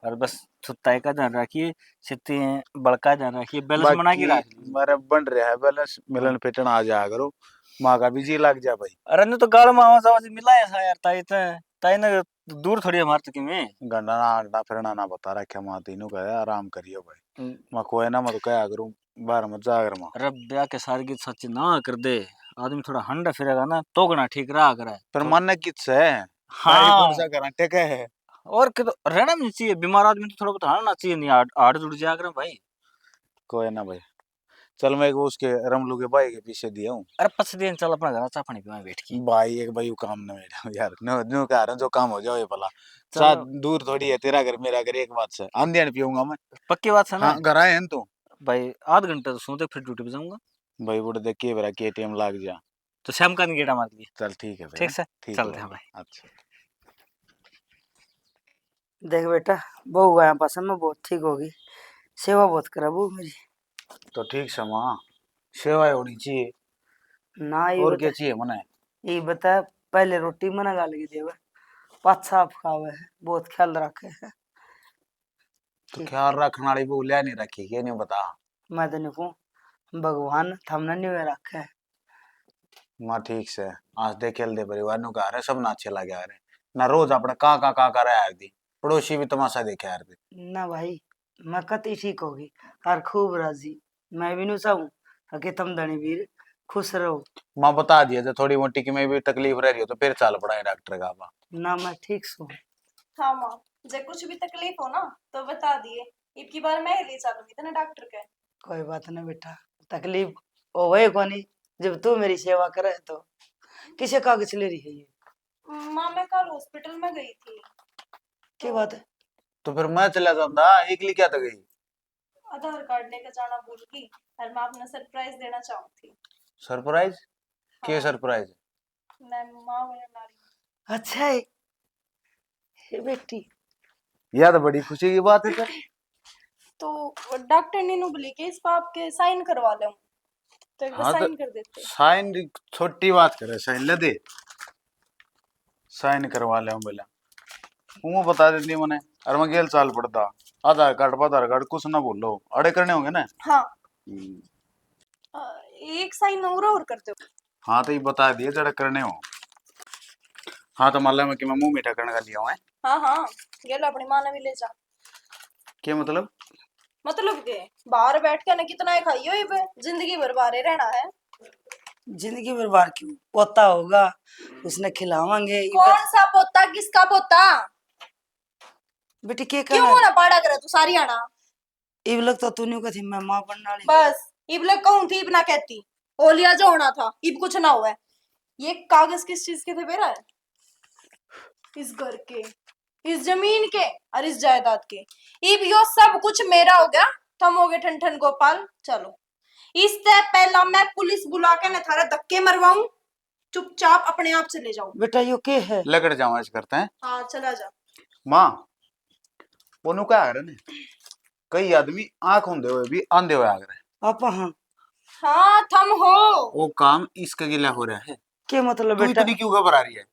Speaker 5: और बस तय का ध्यान रखिए, सिद्धि बड़का ध्यान रखिए, बैलेंस बना के
Speaker 3: बाकी
Speaker 5: रख लीजिए।
Speaker 3: मेरा बन रहा है बैलेंस,
Speaker 5: हाँ।
Speaker 3: मिलन पिटन आ जाया करो, माँ का भी जी लग जा भाई।
Speaker 5: अरे ने तो गाल में आवाज आवाज मिला है सा यार, ताई ने दूर थोड़ी है हमारे तक में।
Speaker 3: गंडा ना अंडा फिरना ना बता रखा माँ तीनों कहे आराम करियो भाई। मैं कोई ना मत कहा करूँ, बाहर मत जा कर माँ।
Speaker 5: अरे ब्याह के सारी की सच ना कर दे, आदमी थोड़ा हंडा फिरेगा ना तो गना ठीक रहा करे।
Speaker 3: पर मन किस है, तारी कौन
Speaker 5: हाँ।
Speaker 3: सा करा टेके है।
Speaker 5: और कि तो रहना भी नहीं चाहिए, बीमार आदमी तो थोड़ा बहुत हड़ना चाहिए, नहीं आड़ जुड़ जाया करे भाई।
Speaker 3: कोई ना भाई, चल मैं वो उसके रमलू के भाई के पीछे दिया हूँ।
Speaker 5: अरे पछ दिन चल अपना घर चाय पानी पीवा बैठ के।
Speaker 3: भाई एक भाई वो काम न मेरा यार, नो नो कह रहा हूँ, जो काम हो जाए भला। साथ
Speaker 5: चलो
Speaker 3: दूर थोड़ी है तेरा घर मेरा घर, एक बात से आंधियान पीऊंगा मैं।
Speaker 5: पक्की बात है ना
Speaker 3: हाँ घर आए हैं तो
Speaker 5: भाई, आध घंटा तो सोते फिर ड्यूटी पे जाऊंगा।
Speaker 3: भाई, बुढ़े देख के बेरा के टीएम लाग जा।
Speaker 5: तो शाम का नहीं गेटा मार लिए।
Speaker 3: चल ठीक है भाई,
Speaker 5: ठीक
Speaker 3: हाँ?
Speaker 5: से
Speaker 3: ठीक है
Speaker 5: चलते हैं
Speaker 3: भाई।
Speaker 5: भाई।
Speaker 3: अच्छा
Speaker 2: देख बेटा, बहू गया पसंद में बहुत ठीक होगी, सेवा बहुत करा बहू मेरी।
Speaker 3: तो ठीक से माँ, सेवाएं होनी चाहिए,
Speaker 2: ना ये
Speaker 3: और
Speaker 2: बता,
Speaker 3: क्या चाहिए मने।
Speaker 2: ये बता, पहले रोटी मना गाल की देवे, पाछा आप खावे है, बहुत ख्याल रखे है।
Speaker 3: तो ख्याल रखने वाली वो ले नहीं रखी, ये नहीं बता।
Speaker 2: मैं तो नहीं कहूँ, भगवान थमने नहीं हुए रखे है।
Speaker 3: माँ ठीक से आज दे खेल दे परिवार नु कह रहे, सब ना अच्छे लगे आ रहे ना, रोज अपने का रहा है दी, पड़ोसी भी तमाशा देखे यार दी।
Speaker 2: ना भाई, मैं कती ठीक होगी, और खूब राजी। मैं भी नहीं चाहूँ कि तुम धनी वीर खुश रहो।
Speaker 3: माँ बता दिया जो थोड़ी मोटी की में भी तकलीफ रह रही हो तो फिर चल पड़ा है डॉक्टर का बा।
Speaker 2: ना मैं ठीक सू।
Speaker 1: हाँ माँ, जब कुछ भी तकलीफ हो ना तो बता दिए, इब की बार मैं ही ले चलूंगी तना डॉक्टर के।
Speaker 2: कोई बात ना बेटा, तकलीफ होवे कोनी, जब तू मेरी सेवा करे तो। किसे कागज ले रही है ये,
Speaker 1: माँ मैं कल हॉस्पिटल में गई थी,
Speaker 2: क्या बात है?
Speaker 3: तो फिर मैं चला जाता, एकली क्या तो गई।
Speaker 1: आधार कार्ड लेकर जाना भूल गई, और मैं अपना सरप्राइज देना चाहती थी।
Speaker 3: सरप्राइज? के
Speaker 1: हाँ,
Speaker 3: सरप्राइज?
Speaker 1: मैं माँ होने वाली हूँ।
Speaker 2: अच्छा है हे बेटी।
Speaker 3: यह तो बड़ी खुशी की बात है सर।
Speaker 1: तो डॉक्टर ने नु बोली कि इस पर आपके साइन करवा ले, तो एक बार
Speaker 3: हाँ तो
Speaker 1: साइन कर देते।
Speaker 3: साइन छोटी बात करे, साइन ले दे, साइन करवा ले बोला, वो बता देती मने। और मैं गेल साल पड़ता, आधार कार्ड कुछ ना बोलो, अड़े करने होंगे ना।
Speaker 1: हाँ,
Speaker 3: हम्म,
Speaker 1: एक साइन और करते हो।
Speaker 3: हाँ तो ये बता दिए जड़े करने हो। हाँ तो मान लो मैं कि मैं मुंह मीठा करने का लिया हूँ।
Speaker 1: हाँ हाँ, गेलो अपनी माँ ने भी ले जा।
Speaker 3: क्या मतलब?
Speaker 1: मतलब के बाहर बैठ के ना कितना ही खाइयो, ये पे जिंदगी भर बाहर रहना है।
Speaker 2: जिंदगी भर बार क्यों, पोता होगा उसने खिलावांगे ये
Speaker 1: कौन सा पोता, किसका पोता?
Speaker 2: बेटी के
Speaker 1: क्यों
Speaker 2: कहना
Speaker 1: ना पाड़ा करे तू सारी आना।
Speaker 2: इब लगता तू नहीं कथी मैं मां बनने वाली।
Speaker 1: बस इब लग कहूं थी, इब ना कहती, ओलिया जो होना था इब कुछ ना हुआ है। ये कागज किस चीज के थे बेरा है? इस घर के, इस जमीन के और इस जायदाद के। इब यो सब कुछ मेरा हो गया, तुम हो गए ठन ठन गोपाल। चलो इससे पहला मैं पुलिस बुला के न थारा धक्के मरवाऊं, चुपचाप अपने आप चले जाओ।
Speaker 2: बेटा यो के है?
Speaker 3: लगड़ जाओ ऐसे करते हैं
Speaker 1: हाँ चला जा।
Speaker 3: माँ, वो नु क्या आ रहे ने, कई आदमी आंख होंदे हुए भी आंधे हुए आ रहे हैं।
Speaker 2: आप हाँ
Speaker 1: हाँ थम हो।
Speaker 3: वो काम इसका गिला हो रहा है,
Speaker 2: के मतलब
Speaker 3: तू
Speaker 2: बेटा?
Speaker 3: इतनी क्यों घबरा रही है?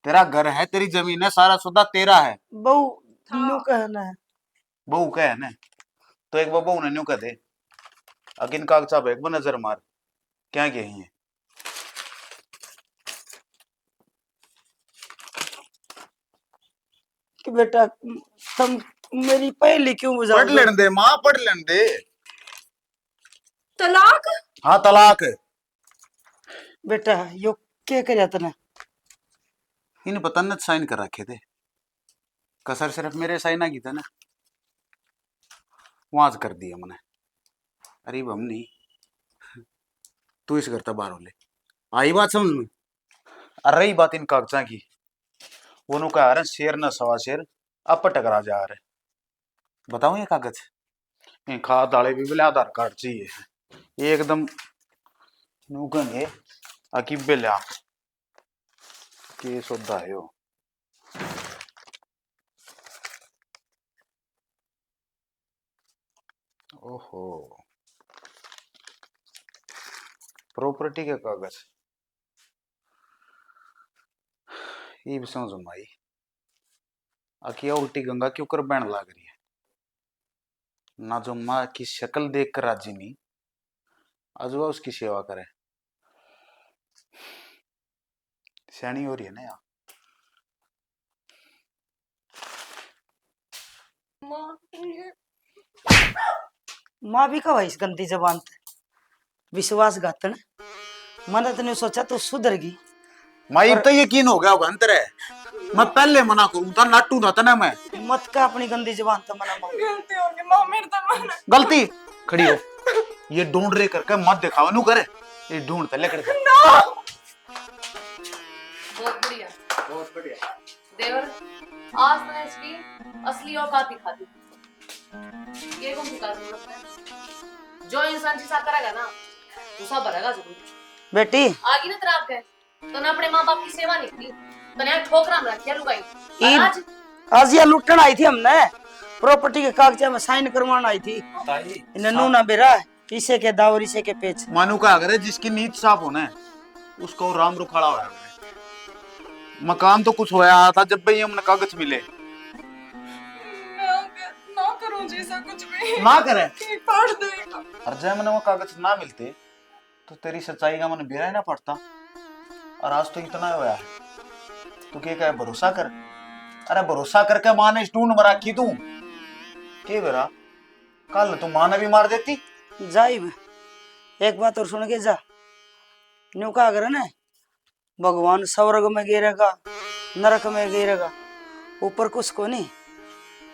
Speaker 3: तेरा घर है, तेरी जमीन है, सारा सौदा तेरा है।
Speaker 2: बहू
Speaker 1: हाँ।
Speaker 2: न्यू कहना है।
Speaker 3: बहू का है ना, तो एक बार बहू ने न्यू कह दे, अगिन कागजा पे एक बार नजर मार, क्या कही है।
Speaker 2: कि बेटा तुम मेरी पहली क्यों बुझाओ?
Speaker 3: पढ़ लेने दे माँ, पढ़ लेने दे।
Speaker 1: तलाक?
Speaker 3: हाँ तलाक।
Speaker 2: बेटा यो के कर जाता ना?
Speaker 3: इन पता न साइन कर रखे थे, कसर सिर्फ मेरे साइन की था ना, वहां कर दिया मैंने। अरे हम नहीं, तू इस करता बाहर ले, आई बात समझ में। और रही बात इन कागजा की, वो नु कह रहे शेर न सवा शेर, अब टकरा जा रहे। बताओ ये कागज, खाद वाले भी बोले आधार कार्ड चाहिए एकदम नूकंगे अकी बेला के सौदा है यो। ओहो प्रॉपर्टी के कागज ये भी समझ में आई। अकिया उल्टी गंगा क्यों कर बहन लाग रही है ना, जो माँ की शक्ल देख कर राजी नहीं अजवा उसकी सेवा करे। सयानी हो रही है ना यार।
Speaker 2: माँ भी कहा इस गंदी जबान पे विश्वासघातन। मैंने तो नहीं सोचा तू सुधरगी।
Speaker 3: माई तो यकीन हो गया होगा अंतर है। मैं पहले मना करूं था नाटू था तना मैं।
Speaker 2: मत का अपनी गंदी जबान तो मना माँ।
Speaker 1: गलती हो गई मां, मेरे तो मन
Speaker 3: गलती खड़ी हो ये ढूंढ रे करके मत दिखावा नू करे ये ढूंढते लेकर के।
Speaker 4: बहुत बढ़िया, बहुत बढ़िया देवर। आज मैंने इसकी असली औकात दिखा दी। ये कौन सी जरूरत है? जो इंसान जिसा करेगा ना उसा भरेगा जरूर।
Speaker 2: बेटी
Speaker 4: आगी ना तराब गए तो ना अपने माँ बाप की सेवा नहीं की तो ना ठोकरा में रखिया लुगाई।
Speaker 2: ईद
Speaker 4: आज
Speaker 2: आज ये लुटन आई थी हमने प्रॉपर्टी के कागज में साइन करवाना आई थी। इन्हें नू ना बेरा इसे के दावर इसे के पेच।
Speaker 3: मानू का अगर जिसकी नीयत साफ होना है उसको राम रुखाड़ा होया करे। मकान तो कुछ होया था जब भाई हमने कागज मिले
Speaker 1: ना करूं जैसा कुछ भी
Speaker 3: ना करे
Speaker 1: फाड़ देगा।
Speaker 3: और जब मैंने वो कागज ना मिलते तो तेरी सच्चाई का मैंने बेरा ही ना पड़ता। और आज तो इतना होया है तू क्या कहे भरोसा कर। अरे भरोसा करके माँ ने ढूंढ मरा की तू के बेरा कल तू माँ ने भी मार देती।
Speaker 2: जाइब एक बात और सुन के जा। न्यू का अगर ना भगवान स्वर्ग में गिरेगा नरक में गिरेगा ऊपर कुछ को नहीं।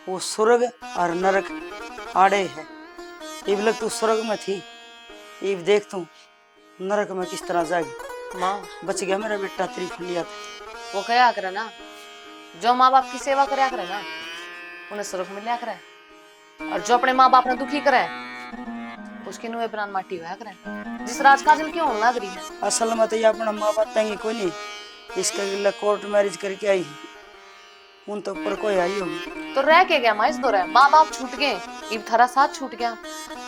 Speaker 2: वो स्वर्ग और नरक आड़े है। इब लग तू स्वर्ग में थी इब देख तू नरक में किस तरह जाएगी।
Speaker 4: माँ
Speaker 2: बच गया मेरा बेटा तेरी फलिया था।
Speaker 4: वो कया करे ना जो माँ बाप की सेवा करया करे ना उन्हें स्वर्ग मिलया करे और जो अपने माँ बाप ने दुखी करे उसकी नुए प्राण माटी होया करे। जिस राज काजल क्यों होने लग रही है?
Speaker 2: असल में तो ये अपना माँ बाप पेंगे कोई नहीं। इसके लिए कोर्ट मैरिज करके आई उन तो ऊपर कोई आई होगी
Speaker 4: तो रह के गया माँ इस दौरे माँ बाप छूट गए इब थारा साथ छूट गया।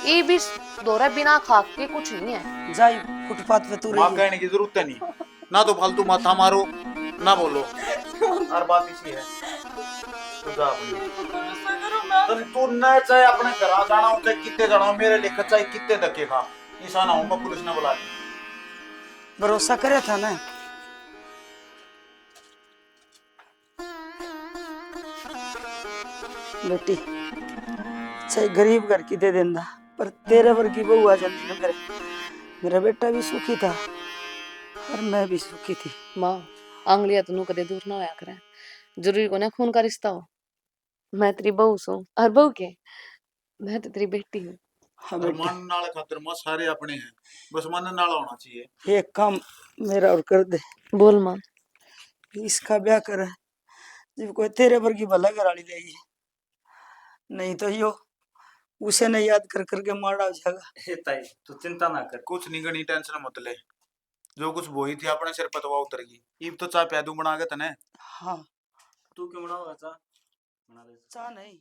Speaker 4: ये भी दौरे बिना खा के कुछ नहीं है।
Speaker 2: जाई फुटपाथ पे तू
Speaker 3: माँ
Speaker 2: रही
Speaker 3: कहने की जरूरत नहीं ना तो फालतू माथा मारो ना बोलो। हर बात इसी है तू जा अपनी तू न चाहे अपने घर जाना हो चाहे कितने जाना हो मेरे लिए चाहे कितने धक्के खा ऐसा ना हो मैं पुलिस ने बुला ली।
Speaker 2: भरोसा करे था ना। बेटी चाहे गरीब घर की दे देंदा पर तेरे वर्ग की बहू आ जाती ना मेरा बेटा भी सुखी था और मैं भी सुखी थी।
Speaker 4: माँ आंगलिया तो कदे दूर ना होया करे। जरूरी को ना खून का रिश्ता हो। मैं तेरी बहू सू और बहू के मैं तो तेरी बेटी हूँ।
Speaker 2: हाँ
Speaker 3: और
Speaker 2: बेटी
Speaker 3: मन नाल खातिर मां सारे अपने हैं बस मन नाल होना चाहिए।
Speaker 2: एक काम मेरा और कर दे।
Speaker 4: बोल माँ।
Speaker 2: इसका ब्याह कर जब कोई तेरे वर्गी भला घर वाली लेगी नहीं तो यो उसे नहीं याद कर करके मार डाल जाएगा।
Speaker 5: ताई तू चिंता ना कर।
Speaker 3: कुछ नहीं गणी टेंशन मत ले जो कुछ बोई थी अपने सिर पतवा उतर गई इब तो चाय प्यादू बना के तने।
Speaker 2: हाँ
Speaker 5: तू क्यों बनाओगा चा? बना ले
Speaker 2: चा नहीं